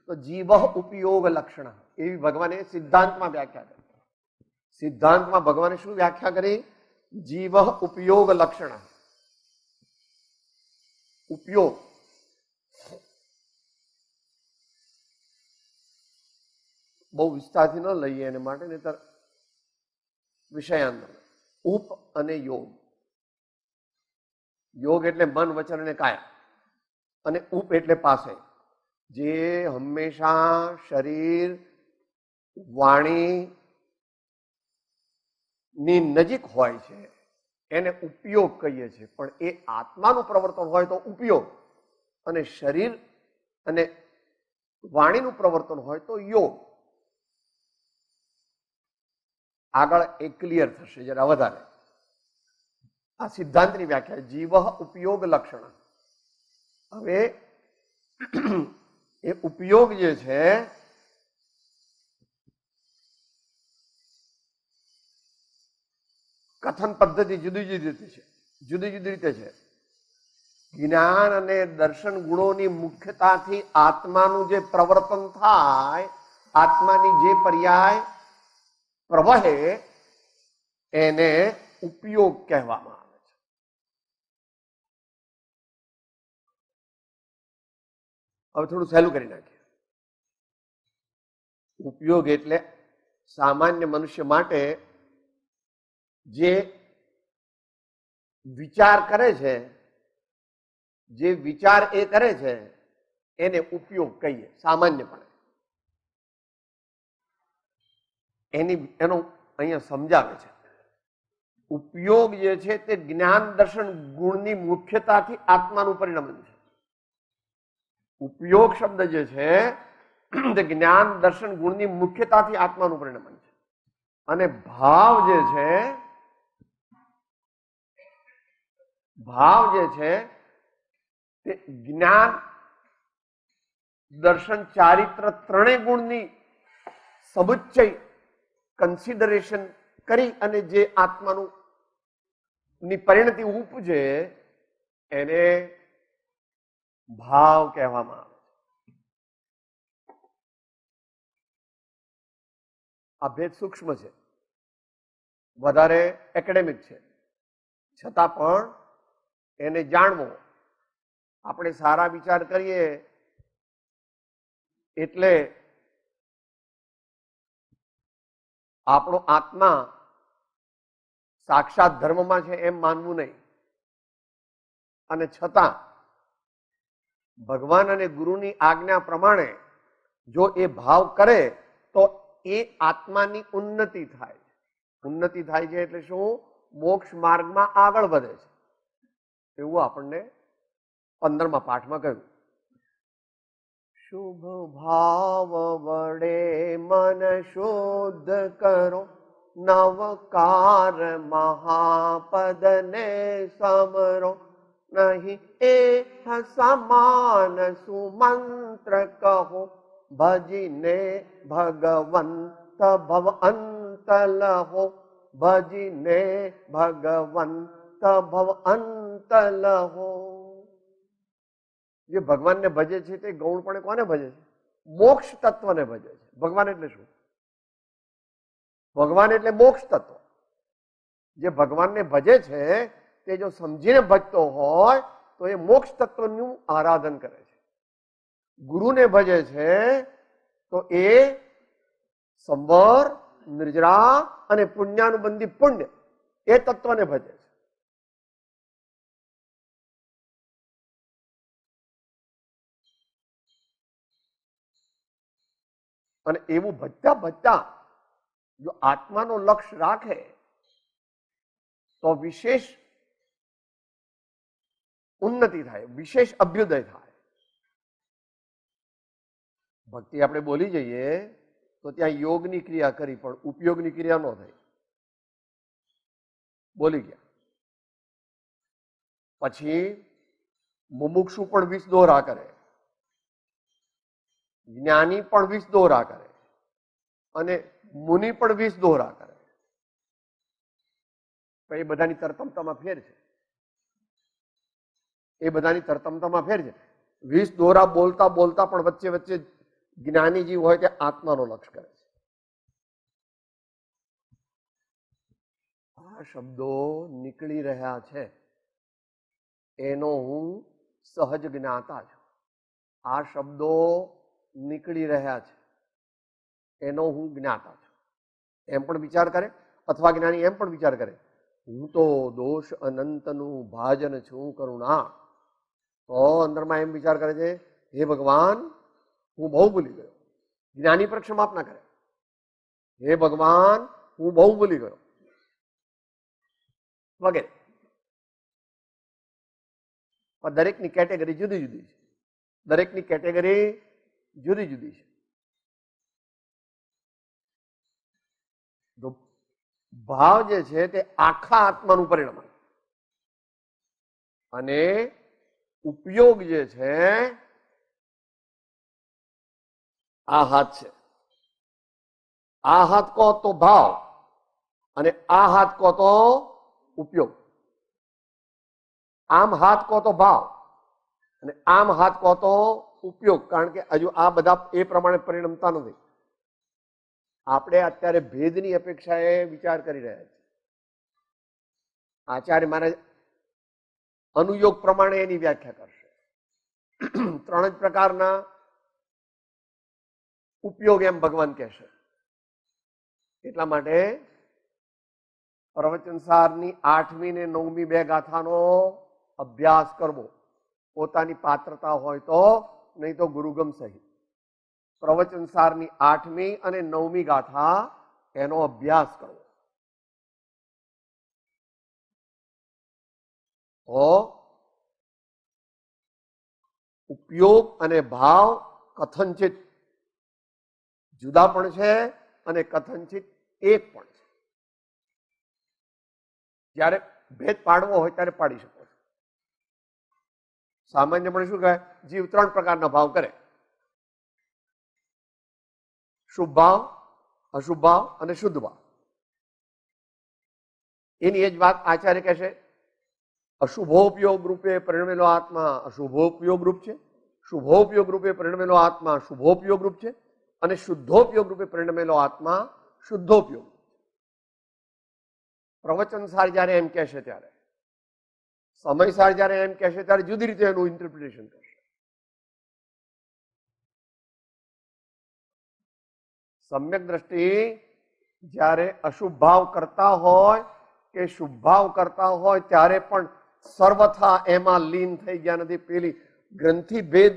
તો જીવ ઉપયોગ લક્ષણ, એવી ભગવાને સિદ્ધાંતમાં વ્યાખ્યા કરી. સિદ્ધાંતમાં ભગવાને શું વ્યાખ્યા કરી? જીવ ઉપયોગ લક્ષણ. ઉપયોગ બહુ વિસ્તારથી ન લઈએ એને માટે, નહીતર વિષયાંતર. ઉપ અને યોગ. યોગ એટલે મન, વચન અને કાયા, અને ઉપ એટલે પાસે, જે હંમેશા શરીર વાણી ની નજીક હોય છે એને ઉપયોગ કહીએ છીએ. પણ એ આત્માનું પ્રવર્તન હોય તો ઉપયોગ, અને શરીર અને વાણીનું પ્રવર્તન હોય તો યોગ. આગળ એ ક્લિયર થશે જરા વધારે. આ સિદ્ધાંતની વ્યાખ્યા, જીવ ઉપયોગ લક્ષણ. હવે એ ઉપયોગ જે છે કથન પદ્ધતિ જુદી જુદી રીતે છે, જુદી જુદી રીતે છે. જ્ઞાન અને દર્શન ગુણોની મુખ્યતાથી આત્માનું જે પ્રવર્તન થાય, આત્માની જે પર્યાય પ્રવહે, એને ઉપયોગ કહેવામાં આવે છે. હવે થોડું સહેલું કરી નાખીએ. ઉપયોગ એટલે સામાન્ય મનુષ્ય માટે જે વિચાર કરે છે, જે વિચાર એ કરે છે એને ઉપયોગ કહીએ સામાન્યપણે. એનો અહીંયા સમજાવે છે. ઉપયોગ જે છે તે જ્ઞાન દર્શન ગુણની મુખ્યતાથી આત્માનું પરિણમન છે. ઉપયોગ શબ્દ જે છે તે જ્ઞાન દર્શન ગુણની મુખ્યતાથી આત્માનું પરિણમન છે. અને ભાવ જે છે, ભાવ જે છે તે જ્ઞાન દર્શન ચારિત્ર ત્રણેય ગુણની સમુચ્ચય કન્સિડરેશન કરી અને જે આત્માનું ની પરિણતિ ઉપજે એને ભાવ કહેવામાં આવે. આ ભેદ સૂક્ષ્મ છે, વધારે એકેડેમિક છે, છતાં પણ એને જાણવો. આપણે સારા વિચાર કરીએ એટલે આપણો આત્મા સાક્ષાત ધર્મમાં છે એમ માનવું નહીં. અને છતાં ભગવાન અને ગુરુની આજ્ઞા પ્રમાણે જો એ ભાવ કરે તો એ આત્માની ઉન્નતિ થાય. ઉન્નતિ થાય છે એટલે શું? મોક્ષ માર્ગમાં આગળ વધે છે. એવું આપણને 15મા પાઠમાં કહ્યું. શુભ ભાવ વડે મન શુદ્ધ કરો, નવકાર મહાપદને સમરો, નહીં એ સમાન સુમંત્ર કહો, ભજીને ભગવંત ભવ અંત લહો, ભજીને ભગવંત ભવ અંત લહો. જે ભગવાનને ભજે છે તે ગૌણપણે કોને ભજે છે? મોક્ષ તત્વને ભજે છે. ભગવાન એટલે શું? ભગવાન એટલે મોક્ષ તત્વ. જે ભગવાનને ભજે છે તે જો સમજીને ભજતો હોય તો એ મોક્ષ તત્વનું આરાધન કરે છે. ગુરુને ભજે છે તો એ સંવર, નિર્જરા અને પુણ્યાનુબંધી પુણ્ય એ તત્વને ભજે છે. અને એવું ભજતા ભજતા જો આત્માનો લક્ષ્ય રાખે તો વિશેષ ઉન્નતિ થાય, વિશેષ અભ્યુદય થાય. ભક્તિ આપણે બોલી જઈએ તો ત્યાં યોગની ક્રિયા કરી પણ ઉપયોગની ક્રિયા ન થઈ. બોલી ગયા પછી મુમુક્ષુ પણ 20 દોરા કરે, જ્ઞાની પણ 20 દોરા કરે અને મુનિ પણ 20 દોરા કરે. એ બધાની તરતમતામાં ફેર છે. એ બધાની તરતમતામાં ફેર છે. 20 દોરા બોલતા બોલતા પણ વચ્ચે વચ્ચે જ્ઞાની જીવ હોય તે આત્માનો લક્ષ્ય કરે છે. આ શબ્દો નીકળી રહ્યા છે એનો હું સહજ જ્ઞાતા છું. આ શબ્દો નીકળી રહ્યા છે એનો હું જ્ઞાતા છું. એમ પણ વિચાર કરે. અથવા જ્ઞાની એમ પણ વિચાર કરે, હું તો દોષ અનંતનું ભાજન છું કરુણા, તો અંદરમાં એમ વિચાર કરે છે, હે ભગવાન હું બહુ ભૂલી ગયો. જ્ઞાની પર ક્ષમાપના કરે, હે ભગવાન હું બહુ ભૂલી ગયો વગેરે. પણ દરેકની કેટેગરી જુદી જુદી છે. દરેકની કેટેગરી જુદી જુદી છે. ભાવ જે છે તે આખા આત્માનું પરિણામ અને ઉપયોગ જે છે આ હાથ છે. આ હાથ કહો તો ભાવ અને આ હાથ કહો તો ઉપયોગ. આમ હાથ કહો તો ભાવ અને આમ હાથ કહો તો ઉપયોગ. કારણ કે હજુ આ બધા એ પ્રમાણે પરિણમતા નથી. આપણે અત્યારે ભેદની અપેક્ષાએ વિચાર કરી રહ્યા છીએ. આચાર્ય મહારાજ અનુયોગ પ્રમાણે એની વ્યાખ્યા કરશે. ત્રણ જ પ્રકારના ઉપયોગ એમ ભગવાન કહેશે. એટલા માટે પ્રવચનસારની 8મી ને 9મી 2 ગાથાનો અભ્યાસ કરવો, પોતાની પાત્રતા હોય તો, નહીં તો ગુરુગમ સહિત. પ્રવચનસારની 8મી અને 9મી ગાથા એનો અભ્યાસ કરવો. તો ઉપયોગ અને ભાવ કથનચિત જુદા પણ છે અને કથનચિત એક પણ છે. જ્યારે ભેદ પાડવો હોય ત્યારે પાડી શકો છો. સામાન્યપણે શું કહે, જીવ 3 પ્રકારના ભાવ કરે, શુભ ભાવ, અશુભ ભાવ અને શુદ્ધ ભાવ. એની એ જ વાત આચાર્ય કહેશે, અશુભોપયોગ રૂપે પરિણમેલો આત્મા અશુભોપયોગ રૂપ છે, શુભોપયોગ રૂપે પરિણમેલો આત્મા શુભોપયોગ રૂપ છે અને શુદ્ધોપયોગ રૂપે પરિણમેલો આત્મા શુદ્ધોપયોગ. પ્રવચનસાર જયારે એમ કહેશે ત્યારે, સમયસાર જયારે એમ કહેશે ત્યારે જુદી રીતે એનું ઇન્ટરપ્રિટેશન કરશે. સમ્યક દ્રષ્ટિ જ્યારે અશુભ ભાવ કરતા હોય કે શુભ ભાવ કરતા હોય ત્યારે પણ સર્વથા એમાં લીન થઈ ગયા નથી. પેલી ગ્રંથિ ભેદ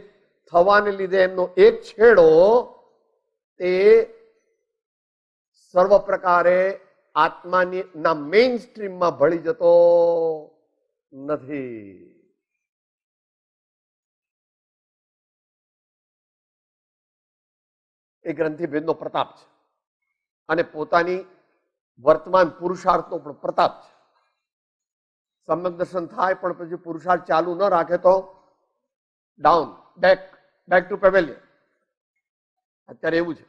થવાને લીધે એમનો એક છેડો તે સર્વ પ્રકારે આત્માની ના મેઇન સ્ટ્રીમમાં ભળી જતો નથી. એ ગ્રંથિ ભેદનો પ્રતાપ છે અને પોતાની વર્તમાન પુરુષાર્થનો પણ પ્રતાપ છે. સમ્યક દર્શન થાય પણ પછી પુરુષાર્થ ચાલુ ન રાખે તો ડાઉન, બેક ટુ પેવેલિયન. અત્યારે એવું છે.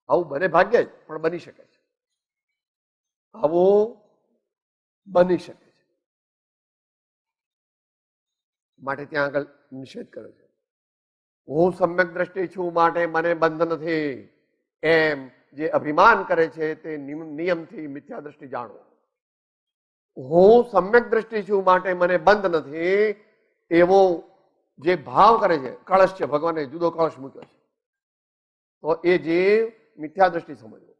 આવું બને ભાગ્યે જ, પણ બની શકે છે. આવું બની શકે છે. માટે ત્યાં આગળ નિષેધ કરે છે, હું સમ્યક દ્રષ્ટિ છું માટે મને બંધ નથી એમ જે અભિમાન કરે છે તે નિયમથી મિથ્યા દ્રષ્ટિ જાણો. હું સમ્યક દ્રષ્ટિ છું માટે મને બંધ નથી એવો જે ભાવ કરે છે, કળશ છે, ભગવાને જુદો કળશ મૂક્યો છે, તો એ જીવ મિથ્યા દ્રષ્ટિ સમજવો.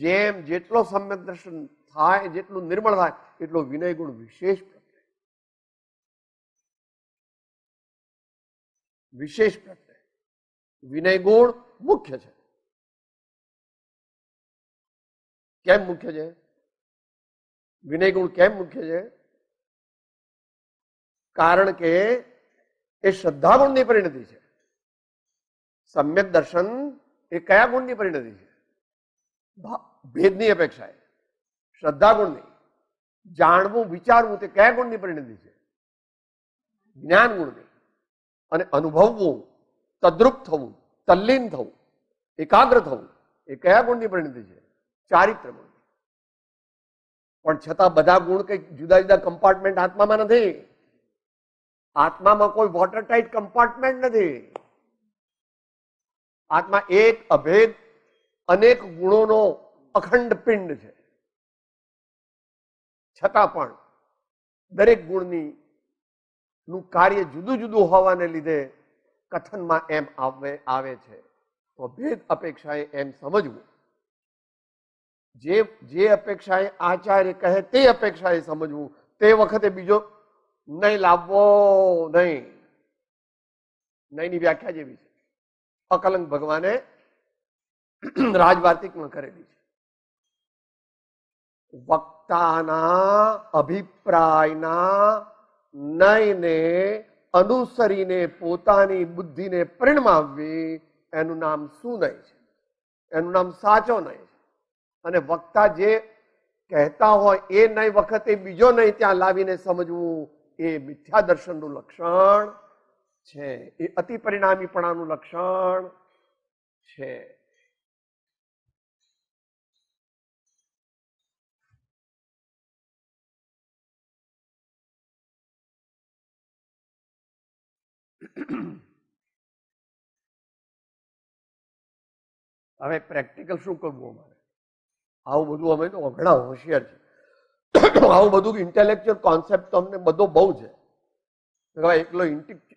જેમ જેટલો સમ્યક દર્શન થાય, જેટલું નિર્મળ થાય, એટલો વિનય ગુણ વિશેષ પ્રગટે. વિશેષ પ્રગટે. વિનય ગુણ મુખ્ય છે. કેમ મુખ્ય છે? વિનય ગુણ કેમ મુખ્ય છે? કારણ કે એ શ્રદ્ધા ગુણની પરિણતિ છે. સમ્યક દર્શન એ કયા ગુણની પરિણતિ છે? ભેદની અપેક્ષાએ શ્રદ્ધા ગુણની. જાણવું, વિચારવું તે કયા ગુણની પરિણતિ છે? જ્ઞાન ગુણની. અને અનુભવવું, તદ્રુપ થવું, તલ્લીન થવું, એકાગ્ર થવું એ કયા ગુણની પરિણતિ છે? ચારિત્ર ગુણ. પણ છતાં બધા ગુણ કઈ જુદા જુદા કમ્પાર્ટમેન્ટ આત્મામાં નથી. આત્મામાં કોઈ વોટર ટાઇટ કમ્પાર્ટમેન્ટ નથી. આત્મા એક અભેદ અનેક ગુણોનો અખંડ પિંડ છે. છતાં પણ દરેક ગુણની નું કાર્ય જુદું જુદું હોવાને લીધે કથનમાં એમ આવે છે. તો ભેદ અપેક્ષાએ એમ સમજવું જે જે અપેક્ષાએ આચાર્ય કહે તે અપેક્ષાએ સમજવું, તે વખતે બીજો નહીં લાવવો નહીં. નહીંની વ્યાખ્યા જેવી છે. અકલંક ભગવાને રાજવાર્તિકમાં કરેલી છે. વક્તાના અભિપ્રાયના નયને અનુસરીને પોતાની બુદ્ધિને પરિણમાવવી એનું નામ સુનય છે, એનું નામ સાચો નય છે. અને વક્તા જે કહેતા હોય એ નય વખતે બીજો નય ત્યાં લાવીને સમજવું એ મિથ્યા દર્શનનું લક્ષણ છે, એ અતિ પરિણામીપણાનું લક્ષણ છે. હવે પ્રેક્ટિકલ શું કરવું અમારે? આવું બધું અમે તો ઘણા હોશિયાર છે. આવું બધું ઇન્ટેલેક્ચ્યુઅલ કોન્સેપ્ટ તો અમને બધો બહુ છે. એકલો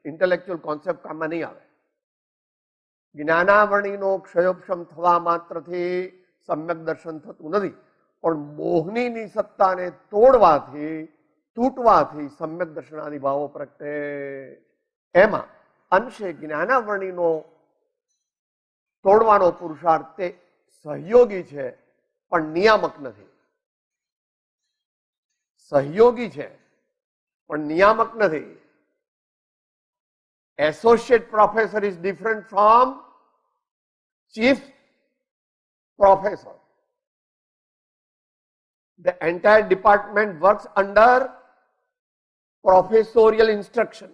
ઇન્ટેલેક્ચ્યુઅલ કોન્સેપ્ટ કામમાં નહીં આવે. જ્ઞાનાવરણીનો ક્ષયોપશમ થવા માત્રથી સમ્યક દર્શન થતું નથી, પણ મોહનીની સત્તાને તોડવાથી, તૂટવાથી સમ્યક દર્શનાદિ ભાવો પ્રગટે. એમાં અંશે જ્ઞાનાવરણીનો તોડવાનો પુરુષાર્થ તે સહયોગી છે પણ નિયામક નથી. સહયોગી છે પણ નિયામક નથી. Associate professor is different from chief professor. The entire department works under professorial instruction,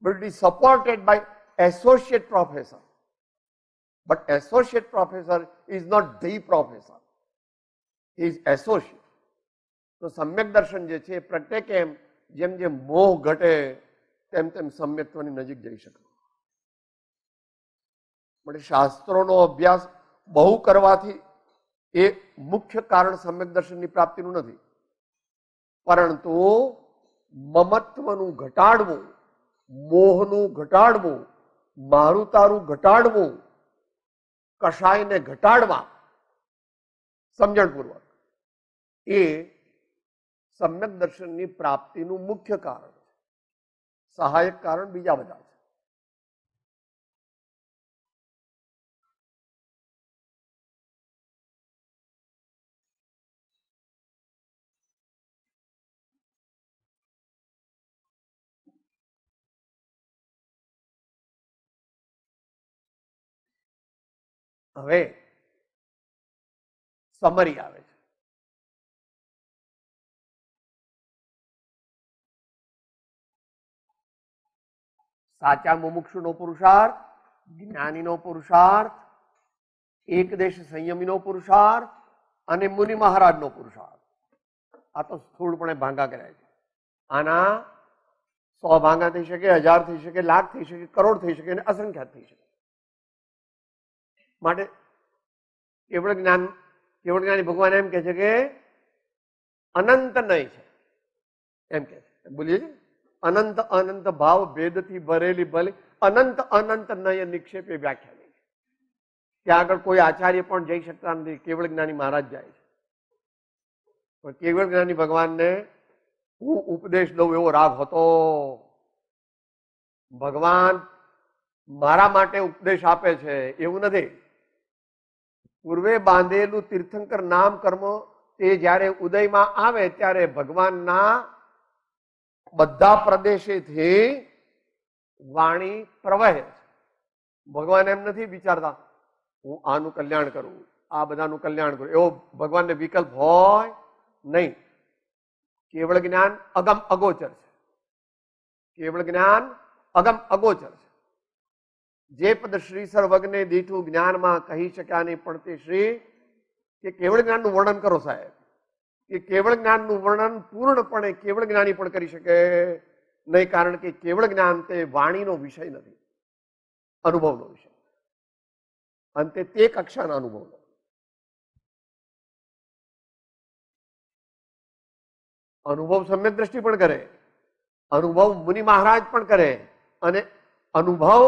but it is supported by associate professor. But associate professor is not the professor. He is associate. તો સમ્યક દર્શન જે છે પ્રત્યેક એમ જેમ જેમ મોહ ઘટે તેમ તેમ સમ્યકત્વની નજીક જઈ શકે. માટે શાસ્ત્રોનો અભ્યાસ બહુ કરવાથી એ મુખ્ય કારણ સમ્યક દર્શનની પ્રાપ્તિનું નથી, પરંતુ મમત્વનું ઘટાડવું, મોહનું ઘટાડવું, મારું તારું ઘટાડવું, કષાયને ઘટાડવા સમજણપૂર્વક એ સમ્યક દર્શનની પ્રાપ્તિનું મુખ્ય કારણ છે. સહાયક કારણ બીજા બધા છે. હવે સમરી આવે છે. સાચા મુમુક્ષુનો પુરુષાર્થ, જ્ઞાનીનો પુરુષાર્થ, એકદેશ સંયમીનો પુરુષાર્થ અને મુનિ મહારાજનો પુરુષાર્થ. આ તો સ્થૂળપણે ભાંગા કર્યા છે. આના 100 ભાંગા થઈ શકે, 1000 થઈ શકે, લાખ થઈ શકે, કરોડ થઈ શકે અને અસંખ્યાત થઈ શકે. માટે કેવળ જ્ઞાની ભગવાન એમ કે છે કે અનંત નય છે, એમ કે છે. બોલીએ છીએ અનંત અનંત ભાવ ભેદથી ભરેલી ભલે અનંત અનંત નય નિક્ષેપે વ્યાખ્યા નહીં. ત્યાં આગળ કોઈ આચાર્ય પણ જઈ શકતા નથી, કેવળ જ્ઞાની મહારાજ જાય છે. પણ કેવળ જ્ઞાની ભગવાનને હું ઉપદેશ દઉં એવો રાગ હતો. ભગવાન મારા માટે ઉપદેશ આપે છે એવું નથી. પૂર્વે બાંધેલું તીર્થંકર નામ કર્મ તે જ્યારે ઉદયમાં આવે ત્યારે ભગવાનના બધા પ્રદેશેથી વાણી પ્રવહે છે. ભગવાન એમ નથી વિચારતા હું આનું કલ્યાણ કરું, આ બધાનું કલ્યાણ કરું, એવો ભગવાનને વિકલ્પ હોય નહીં. કેવળ જ્ઞાન અગમ અગોચર છે. કેવળ જ્ઞાન અગમ અગોચર છે. જે પદ શ્રી સર્વજ્ઞે દીઠું જ્ઞાનમાં કહી શક્યા નહીં, પણ તે શ્રી કે કેવળ જ્ઞાનનું વર્ણન કરો સાહેબ, કે કેવળ જ્ઞાનનું વર્ણન પૂર્ણપણે કેવળ જ્ઞાની પણ કરી શકે નહીં, કારણ કે કેવળ જ્ઞાન તે વાણીનો વિષય નથી, અનુભવનો વિષય. અંતે તે કક્ષાના અનુભવનો. અનુભવ સમ્યક દ્રષ્ટિ પણ કરે, અનુભવ મુનિ મહારાજ પણ કરે, અને અનુભવ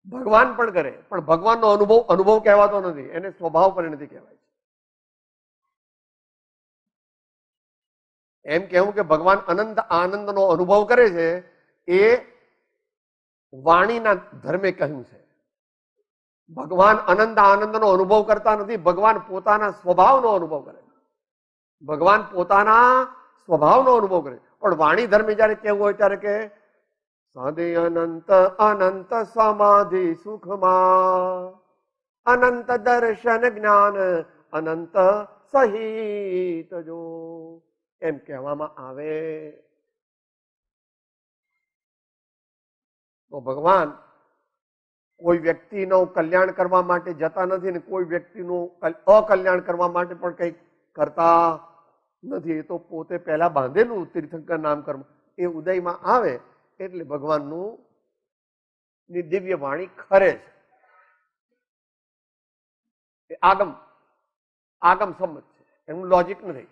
ભગવાન પણ કરે, પણ ભગવાનનો અનુભવ અનુભવ કહેવાતો નથી, એને સ્વભાવ પરિણતિ કહેવાય છે. એમ કહેવું કે ભગવાન અનંત આનંદનો અનુભવ કરે છે એ વાણીના ધર્મે કહ્યું છે. ભગવાન અનંત આનંદનો અનુભવ કરતા નથી, ભગવાન પોતાના સ્વભાવનો અનુભવ કરે છે. ભગવાન પોતાના સ્વભાવનો અનુભવ કરે, પણ વાણી ધર્મે જયારે કેવું હોય ત્યારે કે સદે અનંત અનંત સમાધિ સુખમાં અનંત દર્શન જ્ઞાન અનંત સહિત જો એમ કહેવામાં આવે તો ભગવાન કોઈ વ્યક્તિનું કલ્યાણ કરવા માટે જતા નથી ને કોઈ વ્યક્તિનું અકલ્યાણ કરવા માટે પણ કંઈક કરતા નથી. એ તો પોતે પહેલા બાંધેલું તીર્થંકર નામ કર્મ એ ઉદયમાં આવે એટલે ભગવાનનું ની દિવ્ય વાણી ખરે છે. એ આગમ આગમ સંમત છે, એનું લોજિક નથી.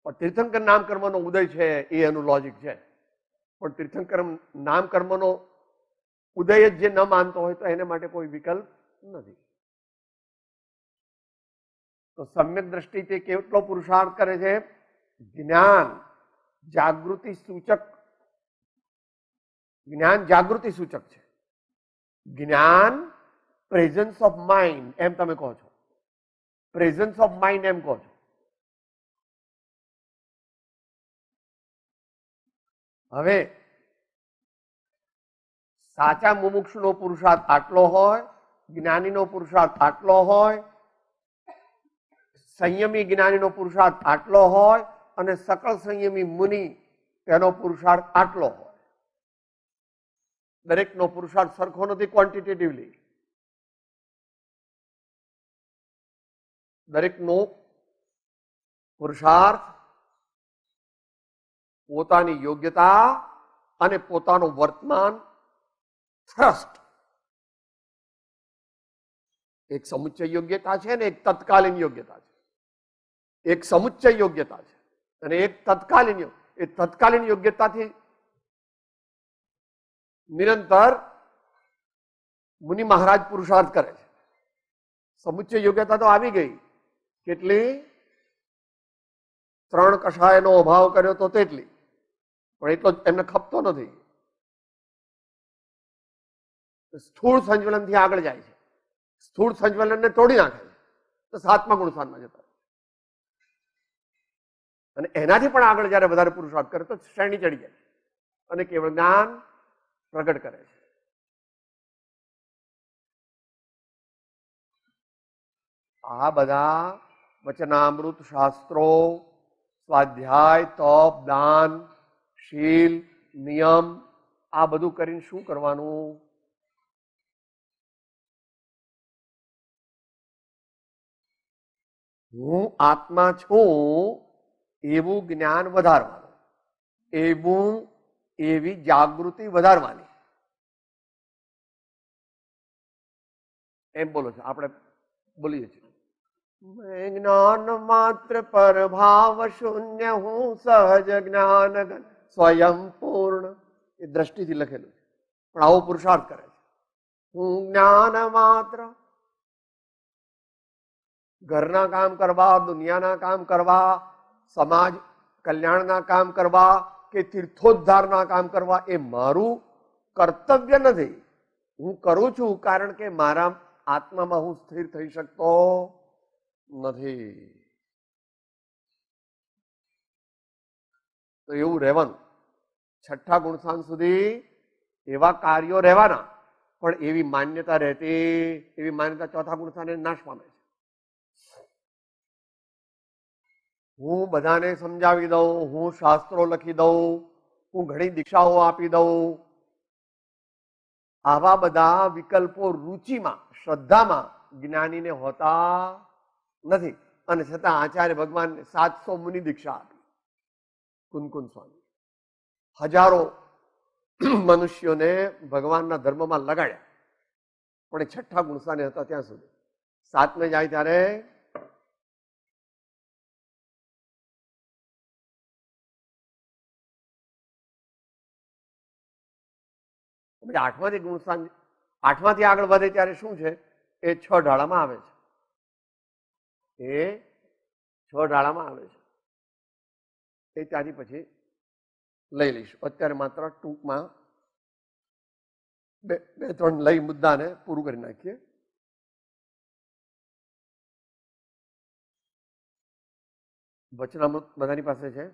પણ તીર્થંકર નામ કર્મનો ઉદય છે એ એનું લોજિક છે. પણ તીર્થંકર નામ કર્મનો ઉદય જ જે ન માનતો હોય તો એને માટે કોઈ વિકલ્પ નથી. તો સમ્યક દ્રષ્ટિથી કેટલો પુરુષાર્થ કરે છે? જ્ઞાન જાગૃતિ સૂચક, જ્ઞાન જાગૃતિ સૂચક છે. જ્ઞાન પ્રેઝન્સ ઓફ માઇન્ડ એમ તમે કહો છો, પ્રેઝન્સ ઓફ માઇન્ડ એમ કહો છો. હવે સાચા મુમુક્ષુનો પુરુષાર્થ આટલો હોય, જ્ઞાનીનો પુરુષાર્થ આટલો હોય, સંયમી જ્ઞાનીનો પુરુષાર્થ આટલો હોય અને સકળ સંયમી મુનિ તેનો પુરુષાર્થ આટલો હોય. દરેકનો પુરુષાર્થ સરખો નથી ક્વોન્ટિટેટિવલી. દરેકનો પુરુષાર્થ પોતાની યોગ્યતા અને પોતાનું વર્તમાન થ્રસ્ટ, એક સમુચ્ચય યોગ્યતા છે ને એક તત્કાલીન યોગ્યતા છે. એક સમુચ્ચય યોગ્યતા છે અને એક તત્કાલીન. એ તત્કાલીન યોગ્યતાથી નિરંતર મુનિ મહારાજ પુરુષાર્થ કરે છે. સમુચ્ચય યોગ્યતા તો આવી ગઈ, કેટલી? 3 કષાયનો અભાવ કર્યો તો તેટલી, પણ એટલો એમને ખપતો નથી. સ્થૂળ સંજ્વલનથી આગળ જાય છે, સ્થૂળ સંજ્વલનને તોડી નાખે છે તો 7મા ગુણસ્થાનમાં જતા. અને એનાથી પણ આગળ જયારે વધારે પુરુષાર્થ કરે તો શ્રેણી ચડી જાય અને કેવળ જ્ઞાન પ્રગટ કરે છે. આ બધા વચનામૃત શાસ્ત્રો, સ્વાધ્યાય, તપ, દાન, શીલ, નિયમ, આ બધું કરીને શું કરવાનું? હું આત્મા છું એવું જ્ઞાન વધારવાનું, એવી જાગૃતિ વધારવાની. એમ બોલો છો, આપણે બોલીએ છીએ જ્ઞાન માત્ર પર ભાવ શૂન્ય હું સહજ જ્ઞાન સ્વયં પૂર્ણ. એ દ્રષ્ટિથી લખેલું છે, પણ આવો પુરુષાર્થ કરે છે. હું જ્ઞાન માત્ર, ઘરના કામ કરવા, દુનિયાના કામ કરવા, સમાજ કલ્યાણના કામ કરવા કે તીર્થોદ્ધારના કામ કરવા એ મારું કર્તવ્ય નથી. હું કરું છું કારણ કે મારા આત્મામાં હું સ્થિર થઈ શકતો નથી. તો એવું રહેવાનું. 6ઠ્ઠા ગુણસ્થાન સુધી એવા કાર્યો રહેવાના, પણ એવી માન્યતા રહેતી, એવી માન્યતા 4થા ગુણસ્થાને નાશ પામે છે. હું બધાને સમજાવી દઉં, હું શાસ્ત્રો લખી દઉં, હું ઘણી દીક્ષાઓ આપી દઉં, આવા બધા વિકલ્પો રુચિમાં, શ્રદ્ધામાં જ્ઞાનીને હોતા નથી. અને છતાં આચાર્ય ભગવાન 700 મુનિ દીક્ષા આપી, કુનકુન સ્વામી હજારો મનુષ્યોને ભગવાનના ધર્મમાં લગાડ્યા, પણ એ 6ઠ્ઠા ગુણસ્થાને હતા ત્યાં સુધી. 7ને જાય ત્યારે આઠમાંથી ગુણસ્થાન, આઠમાંથી આગળ વધે ત્યારે શું છે? એ 6 ઢાળામાં આવે છે. એ 6 ઢાળામાં આવે છે. એ ત્યાંથી પછી લઈ લઈશું. અત્યારે માત્ર ટૂંકમાં બે ત્રણ લઈ મુદ્દાને પૂરું કરી નાખીએ. વચનામૃત બધાની પાસે છે?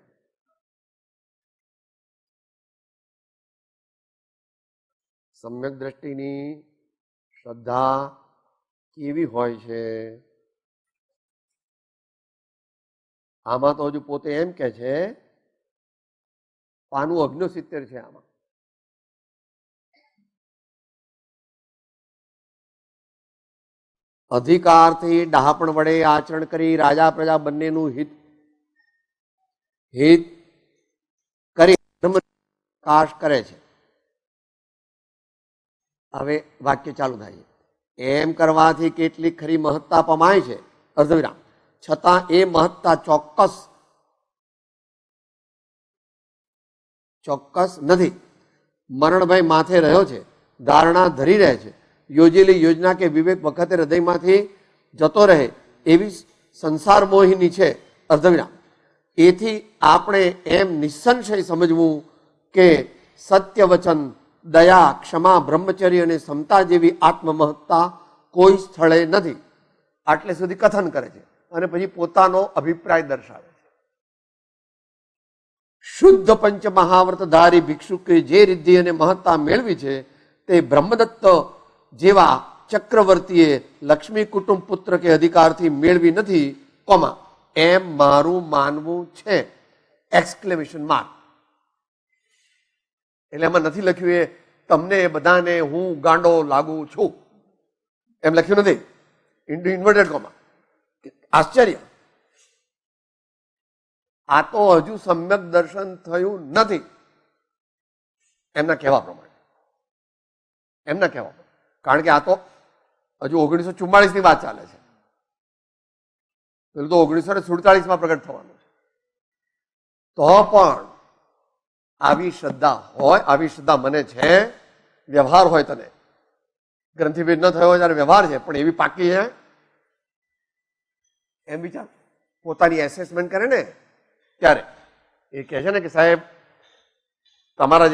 સમ્યક દ્રષ્ટિની શ્રદ્ધા કેવી હોય છે? આમાં તો હજુ પોતે એમ કે છે પાનું 69 છે. આમાં અધિકારથી ડહાપણ વડે આચરણ કરી રાજા પ્રજા બંનેનું હિત કરી પ્રકાશ કરે છે. હવે વાક્ય ચાલુ થાય છે. એમ કરવાથી કેટલીક ખરી મહત્તા પમાય છે, અર્ધવિરામ, છતાં એ મહત્તા ચોક્કસ નથી. મરણભય માથે રહ્યો છે, ધારણા ધરી રહે છે, યોજેલી યોજના કે વિવેક વખતે હૃદયમાંથી જતો રહે એવી સંસાર મોહિની છે, અર્ધવિરામ. એથી આપણે એમ નિસંશય સમજવું કે સત્ય વચન, દયા, ક્ષમા, બ્રહ્મચર્ય અને સમતા જેવી આત્મમહત્તા કોઈ સ્થળે નથી. આટલે સુધી કથન કરે છે અને પછી પોતાનો અભિપ્રાય દર્શાવે છે. શુદ્ધ પંચ મહાવ્રતધારી ભિક્ષુકે જે રિદ્ધિ અને મહત્તા મેળવી છે તે બ્રહ્મદત્ત જેવા ચક્રવર્તીએ લક્ષ્મી કુટુંબ પુત્ર કે અધિકારથી મેળવી નથી, કોમા એમ મારું માનવું છે! Exclamation mark. એટલે એમાં નથી લખ્યું એ તમને બધાને હું ગાંડો લાગુ છું, એમ લખ્યું નથી. Inverted comma. આશ્ચર્ય! આ તો હજુ સમ્યક દર્શન થયું નથી, એમના કહેવા પ્રમાણે. કારણ કે આ તો હજુ 1944 ની વાત ચાલે છે. પેલું તો 1947 પ્રગટ થવાનું છે. તો પણ આવી શ્રદ્ધા હોય, આવી શ્રદ્ધા મને છે, વ્યવહાર હોય, તને ગ્રંથિભેદ ન થયો ત્યારે વ્યવહાર છે, પણ એવી પાકી છે, એમ વિચાર. પોતાની એસેસમેન્ટ કરે ને ત્યારે એ કહે છે ને કે સાહેબ તમારા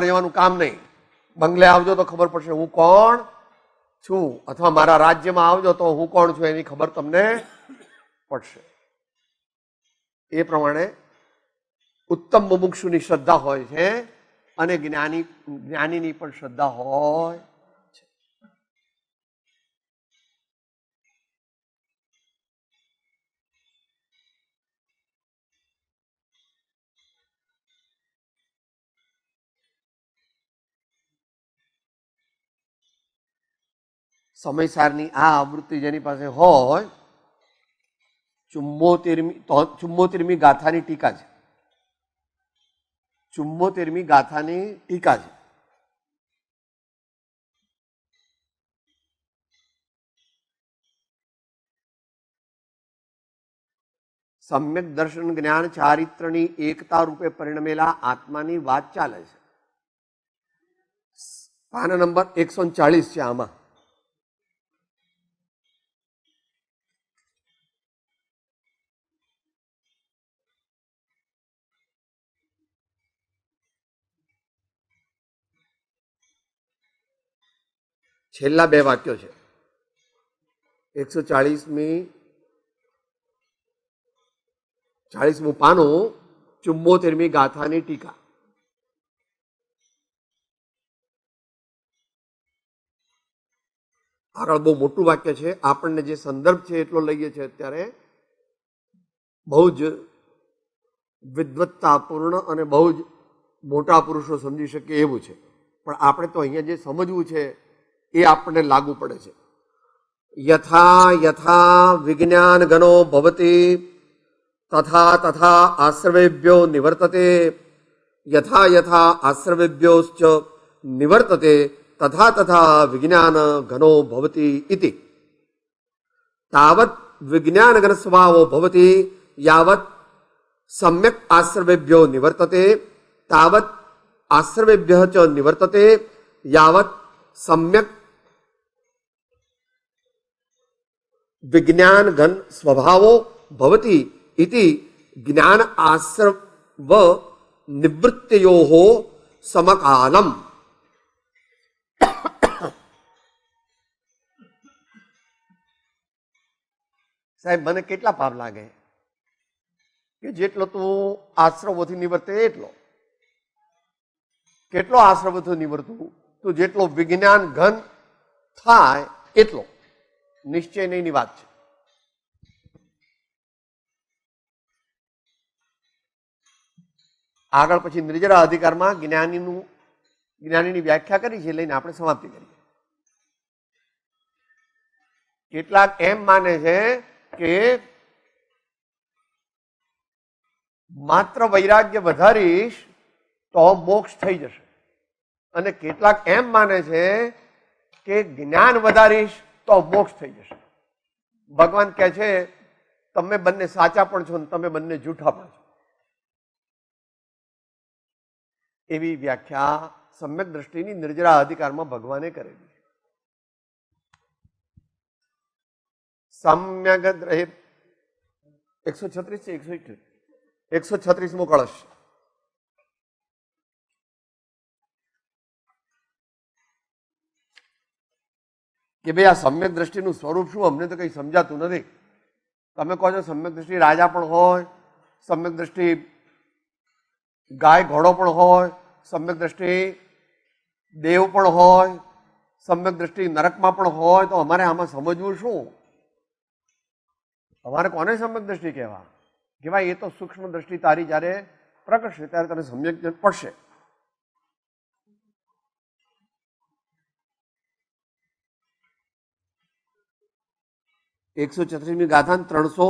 જેવાનું કામ નહીં. બંગલે આવજો તો ખબર પડશે હું કોણ છું, અથવા મારા રાજ્યમાં આવજો તો હું કોણ છું એની ખબર તમને પડશે. એ પ્રમાણે ઉત્તમ મુમુક્ષુની શ્રદ્ધા હોય છે અને જ્ઞાનીની પણ શ્રદ્ધા હોય છે. સમયસારની આ આવૃત્તિ જેની પાસે હોય, 74મી ગાથાની ટીકા છે. 74મી ગાથાની ટીકા છે. સમ્યક દર્શન જ્ઞાન ચારિત્રની એકતા રૂપે પરિણમેલા આત્માની વાત ચાલે છે. પાના નંબર 140 છે. આમાં છેલ્લા 2 વાક્યો છે. 40મું પાનું, 74મી ગાથાની ટીકા. આગળ બહુ મોટું વાક્ય છે. આપણને જે સંદર્ભ છે એટલો લઈએ છીએ અત્યારે. બહુ જ વિદ્વત્તાપૂર્ણ અને બહુ જ મોટા પુરુષો સમજી શકે એવું છે, પણ આપણે તો અહીંયા જે સમજવું છે એ આપણને લાગુ પડે છે. યથા યથા વિજ્ઞાન ગણો ભવતી તથા તથા આશ્રવેભ્યો નિવર્તતે, યથા યથા આશ્રવેભ્યોશ્ચ નિવર્તતે તથા તથા વિજ્ઞાન ઘનો ભવતી ઇતિ. તાવત વિજ્ઞાન ઘન સ્વભાવો ભવતી યાવત સમ્યક આશ્રવેભ્યો નિવર્તતે તાવત आश्रमेभ्यः च निवर्तते यावत् सम्यक विज्ञान घन स्वभावो भवति इति ज्ञान आश्रव निवृत्तयोः समकालम। साहेब મને કેટલા પાપ લાગે કે જેટલો તું આશ્રવોથી નિવર્તે એટલો, કેટલો આશ્રવોથી નિવર્તું તું જેટલો વિજ્ઞાન ઘન થાય એટલો, નિશ્ચય નહીંની વાત છે. આગળ પછી નિર્જરા અધિકારમાં જ્ઞાનીની વ્યાખ્યા કરી છે, લઈને આપણે સમાપ્તિ કરીએ. કેટલાક એમ માને છે કે માત્ર વૈરાગ્ય વધારીશ તો મોક્ષ થઈ જશે, અને કેટલાક એમ માને છે કે જ્ઞાન વધારીશ તો મોક્ષ થઈ જશે. ભગવાન કહે છે તમે બંને સાચા પણ છો ને તમે બંને જૂઠા પણ છો. એવી વ્યાખ્યા સમ્યક દ્રષ્ટિની નિર્જરા અધિકારમાં ભગવાને કરેલી છે. સમ્યક 136 છે, 136મો કળશ. કે ભાઈ આ સમ્યક દ્રષ્ટિનું સ્વરૂપ શું, અમને તો કઈ સમજાતું નથી. તમે કહો છો સમ્યક દ્રષ્ટિ રાજા પણ હોય, સમ્યક દ્રષ્ટિ ગાય ઘોડો પણ હોય, સમ્યક દ્રષ્ટિ દેવ પણ હોય, સમ્યક દ્રષ્ટિ નરકમાં પણ હોય, તો અમારે આમાં સમજવું શું? અમારે કોને સમ્યક દ્રષ્ટિ કહેવા? કે ભાઈ એ તો સૂક્ષ્મ દ્રષ્ટિ તારી જ્યારે પ્રકટશે ત્યારે તને સમ્યક પડશે. એકસો 36મી ગાથા 300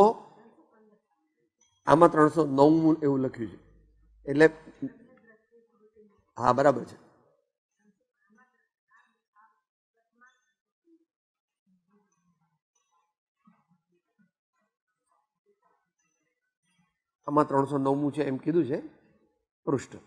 આમાં 309 એવું લખ્યું છે. એટલે હા બરાબર છે. આમાં 309 છે એમ કીધું છે પૃષ્ઠ.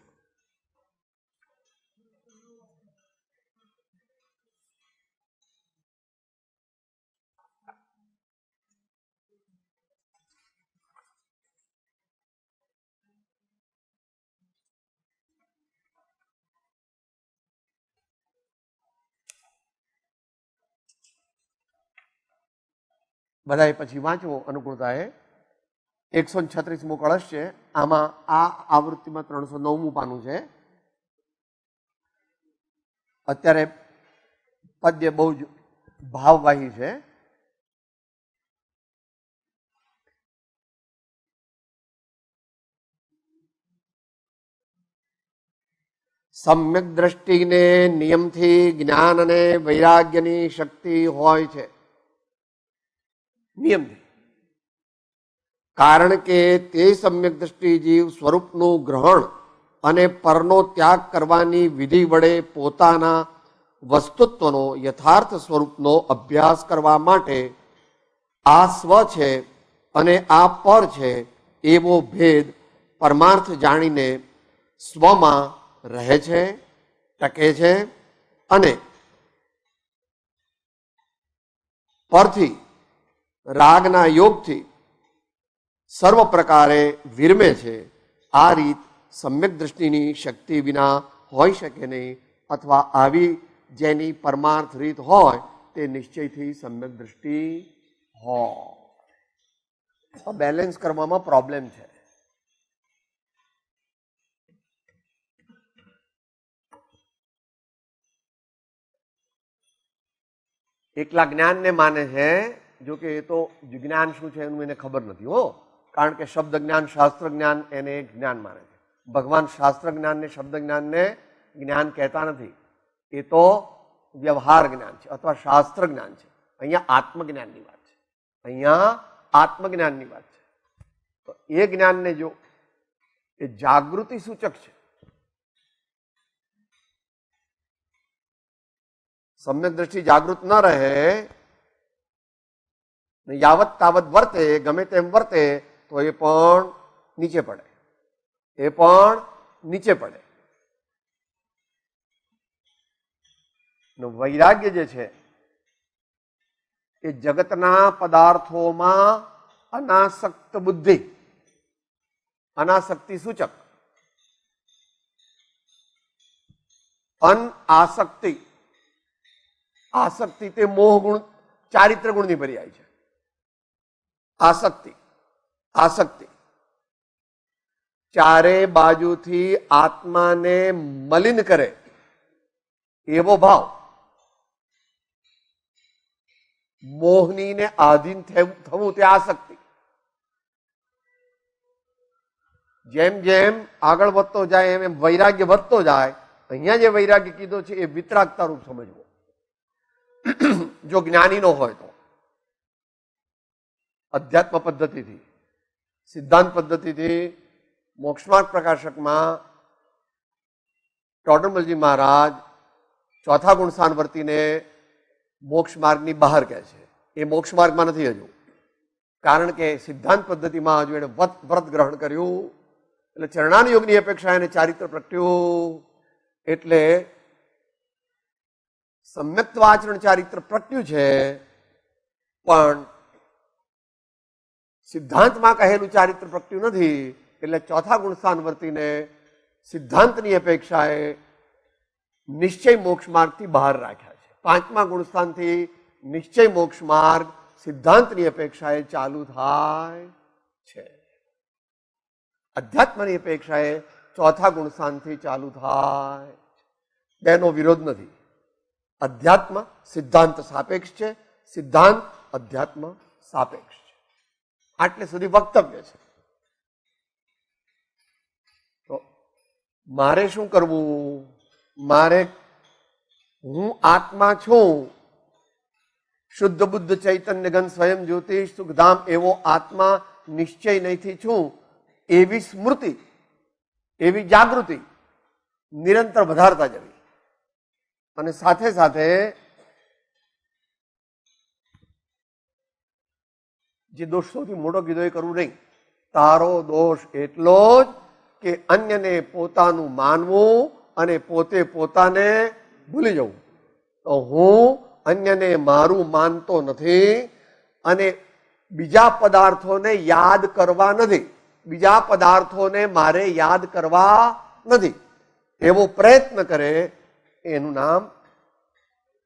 બધાએ પછી વાંચવો અનુકૂળતાએ. 136મો કળશ છે, આમાં આ આવૃત્તિમાં 309મું પાનું છે. અત્યારે પદ્ય બહુ જ ભાવવાહી છે. સમ્યક દ્રષ્ટિને નિયમથી જ્ઞાન અને વૈરાગ્યની શક્તિ હોય છે. નિયમથી. કારણ કે તે સમ્યક દ્રષ્ટિ જીવ સ્વરૂપનું ગ્રહણ અને પરનો ત્યાગ કરવાની વિધિ વડે પોતાના વસ્તુત્વનો યથાર્થ સ્વરૂપનો અભ્યાસ કરવા માટે આ સ્વ છે અને આ પર છે એવો ભેદ પરમાર્થ જાણીને સ્વમાં રહે છે, ટકે છે અને પરથી રાગના યોગથી સર્વ પ્રકારે વિરમે છે. આ રીત સમ્યક દ્રષ્ટિની શક્તિ વિના હોઈ શકે નહીં, અથવા આવી જેની પરમાર્થ રીત હોય તે નિશ્ચયથી સમ્યક દ્રષ્ટિ હોય. બેલેન્સ કરવામાં પ્રોબ્લેમ છે. એકલા જ્ઞાનને માને છે, જો કે એ તો જ્ઞાન શું છે એનું એને ખબર નથી હો. કારણ કે શબ્દ જ્ઞાન, શાસ્ત્ર જ્ઞાન એને જ્ઞાન માને છે. ભગવાન શાસ્ત્ર જ્ઞાનને, શબ્દ જ્ઞાનને જ્ઞાન કહેતા નથી. એ તો વ્યવહાર જ્ઞાન છે અથવા શાસ્ત્ર જ્ઞાન છે. અહીંયા આત્મજ્ઞાનની વાત છે. અહીંયા આત્મજ્ઞાનની વાત છે. તો એ જ્ઞાનને જો એ જાગૃતિ સૂચક છે. સમ્યક દ્રષ્ટિ જાગૃત ન રહે, યાવત તાવત વર્તે, ગમે તેમ વર્તે, તો એ પણ નીચે પડે. એ પણ નીચે પડે. વૈરાગ્ય જે છે એ જગતના પદાર્થોમાં અનાસક્ત બુદ્ધિ, અનાસક્તિ સૂચક, અનઆસક્તિ, આસક્તિ તે મોહ ગુણ, ચારિત્ર ગુણની પર્યાય છે. આસક્તિ, આસક્તિ ચારે બાજુથી આત્માને મલિન કરે એવો ભાવ, મોહની ને આધીન થવું તે આસક્તિ. જેમ જેમ આગળ વધતો જાય એમ એમ વૈરાગ્ય વધતો જાય. અહીંયા જે વૈરાગ્ય કીધો છે એ વિતરાગતા રૂપ સમજવો. જો જ્ઞાની નો હોય તો અધ્યાત્મ પદ્ધતિથી, સિદ્ધાંત પદ્ધતિથી મોક્ષમાર્ગ પ્રકાશકમાં ટોડરમલજી મહારાજ ચોથા ગુણ સ્થાનવર્તીને મોક્ષ માર્ગની બહાર કહે છે. એ મોક્ષ માર્ગમાં નથી હજુ, કારણ કે સિદ્ધાંત પદ્ધતિમાં હજુ એને વ્રત ગ્રહણ કર્યું, એટલે ચરણાન યોગની અપેક્ષા એને ચારિત્ર પ્રગટ્યું. એટલે સમ્યક્ત્વ આચરણ ચારિત્ર પ્રગટ્યું છે, પણ સિદ્ધાંતમાં કહેલું ચારિત્ર પ્રગટ્યું નથી. એટલે ચોથા ગુણ સ્થાનવર્તીને સિદ્ધાંતની અપેક્ષાએ નિશ્ચય મોક્ષ માર્ગથી બહાર રાખ્યા છે. પાંચમા ગુણસ્થાનથી નિશ્ચય મોક્ષ માર્ગ સિદ્ધાંતની અપેક્ષાએ ચાલુ થાય છે. અધ્યાત્મની અપેક્ષાએ ચોથા ગુણસ્થાનથી ચાલુ થાય. બેનો વિરોધ નથી. અધ્યાત્મ સિદ્ધાંત સાપેક્ષ છે, સિદ્ધાંત અધ્યાત્મ સાપેક્ષ છે. આટલે સુધી વક્તવ્ય છે. તો મારે શું કરવું? મારે, હું આત્મા છું, શુદ્ધ બુદ્ધ ચૈતન્ય ઘન સ્વયં જ્યોતિષ સુખધામ એવો આત્મા નિશ્ચય નહીંથી છું, એવી સ્મૃતિ, એવી જાગૃતિ નિરંતર વધારતા જવી. અને સાથે સાથે જે દોષ સૌથી મોટો કીધો એ કરવું નહીં. તારો દોષ એટલો જ કે અન્યને પોતાનું માનવું અને પોતે પોતાને ભૂલી જવું. તો હું અન્યને મારું માનતો નથી અને બીજા પદાર્થોને યાદ કરવા નથી, બીજા પદાર્થોને મારે યાદ કરવા નથી એવો પ્રયત્ન કરે, એનું નામ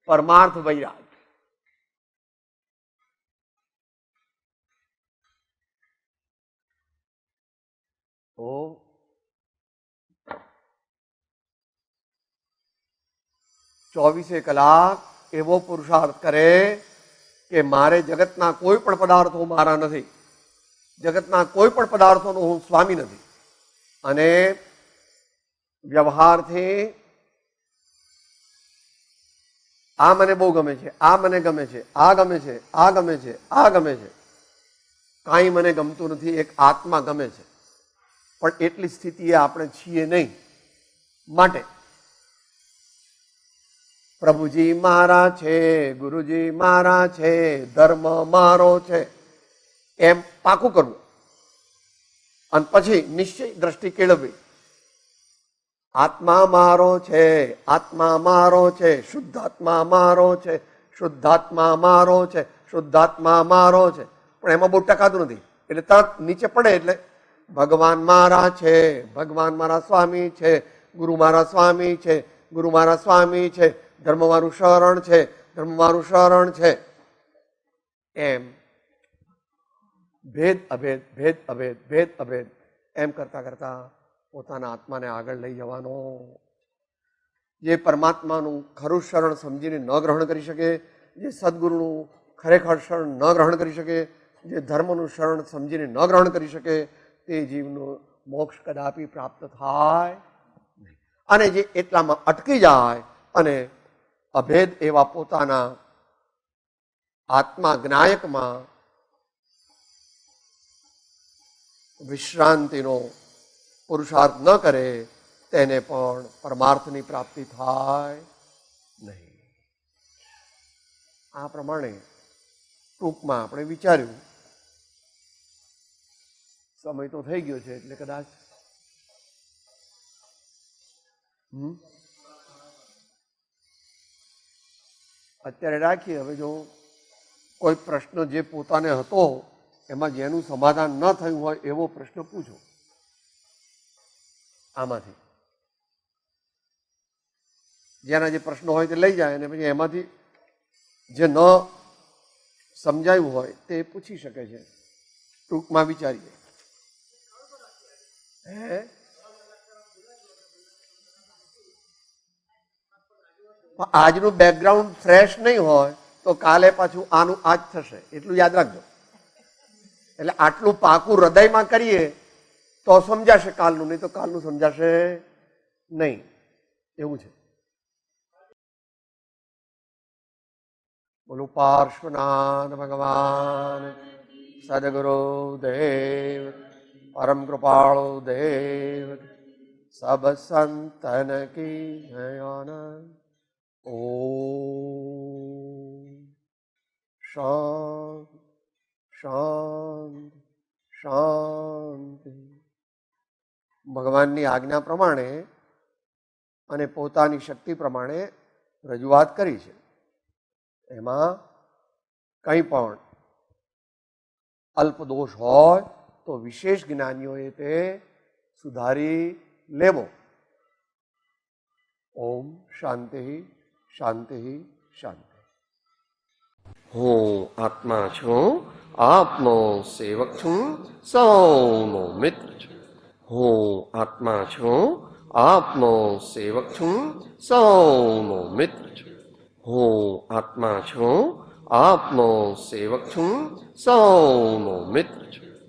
પરમાર્થ વૈરાગ. તો 24 કલાક એવો પુરુષાર્થ કરે કે મારે જગતના કોઈ પણ પદાર્થો મારા નથી, જગતના કોઈ પણ પદાર્થોનો હું સ્વામી નથી. અને વ્યવહારથી આ મને બહુ ગમે છે, આ મને ગમે છે, આ ગમે છે, આ ગમે છે, આ ગમે છે, કાંઈ મને ગમતું નથી, એક આત્મા ગમે છે. પણ એટલી સ્થિતિએ આપણે છીએ નહીં. માટે પ્રભુજી મારા છે, ગુરુજી મારા છે, ધર્મ મારો છે એમ પાકું કરવું. અને પછી નિશ્ચય દ્રષ્ટિ કેળવવી. આત્મા મારો છે, આત્મા મારો છે, શુદ્ધાત્મા મારો છે, શુદ્ધાત્મા મારો છે, શુદ્ધાત્મા મારો છે. પણ એમાં બહુ ટકાતું નથી. એટલે તરત નીચે પડે એટલે ભગવાન મારા છે, ભગવાન મારા સ્વામી છે, ગુરુ મારા સ્વામી છે, ગુરુ મારા સ્વામી છે, ધર્મ મારું શરણ છે, ધર્મ મારું શરણ છે. એમ ભેદ અભેદ, ભેદ અભેદ, ભેદ અભેદ એમ કરતા કરતા પોતાના આત્માને આગળ લઈ જવાનો. જે પરમાત્માનું ખરું શરણ સમજીને ન ગ્રહણ કરી શકે, જે સદગુરુનું ખરેખર શરણ ન ગ્રહણ કરી શકે, જે ધર્મનું શરણ સમજીને ન ગ્રહણ કરી શકે, તે જીવનું મોક્ષ કદાપી પ્રાપ્ત થાય નહીં. અને જે એટલામાં અટકી જાય અને અભેદ એવા પોતાના આત્મા જ્ઞાયકમાં વિશ્રાંતિનો પુરુષાર્થ ન કરે, તેને પણ પરમાર્થની પ્રાપ્તિ થાય નહીં. આ પ્રમાણે ટૂંકમાં આપણે વિચાર્યું. સમય તો થઈ ગયો છે એટલે કદાચ અત્યારે રાખીએ. હવે જો કોઈ પ્રશ્ન જે પોતાને હતો એમાં જેનું સમાધાન ન થયું હોય એવો પ્રશ્ન પૂછો આમાંથી. જેના જે પ્રશ્નો હોય તે લઈ જાય અને પછી એમાંથી જે ન સમજાયું હોય તે પૂછી શકે છે. ટૂંકમાં વિચારીએ. આજનું બેકગ્રાઉન્ડ ફ્રેશ નહીં હોય તો કાલે પાછું આનું આજ થશે, એટલું યાદ રાખજો. એટલે આટલું પાકું હૃદયમાં કરીએ તો સમજાશે કાલનું, નહીં તો કાલનું સમજાશે નહીં. એવું છે. બોલો પાર્શ્વનાથ ભગવાન સદગુરુ દેવ પરમ કૃપાળુ દેવ સબ સંતન કી જય. ઓમ શાંતિ શાંતિ શાંતિ. ભગવાનની આજ્ઞા પ્રમાણે અને પોતાની શક્તિ પ્રમાણે રજૂઆત કરી છે. એમાં કંઈ પણ અલ્પ દોષ હોય તો વિશેષ જ્ઞાનીઓએ તે સુધારી લેવો. ઓમ શાંતિ શાંતિ શાંતિ. હું આત્મા છું, આપનો સેવક છું, સૌનો મિત્ર છું. હું આત્મા છું, આપનો સેવક છું, સૌનો મિત્ર છું. હું આત્મા છું, આપનો સેવક છું, સૌનો મિત્ર છું.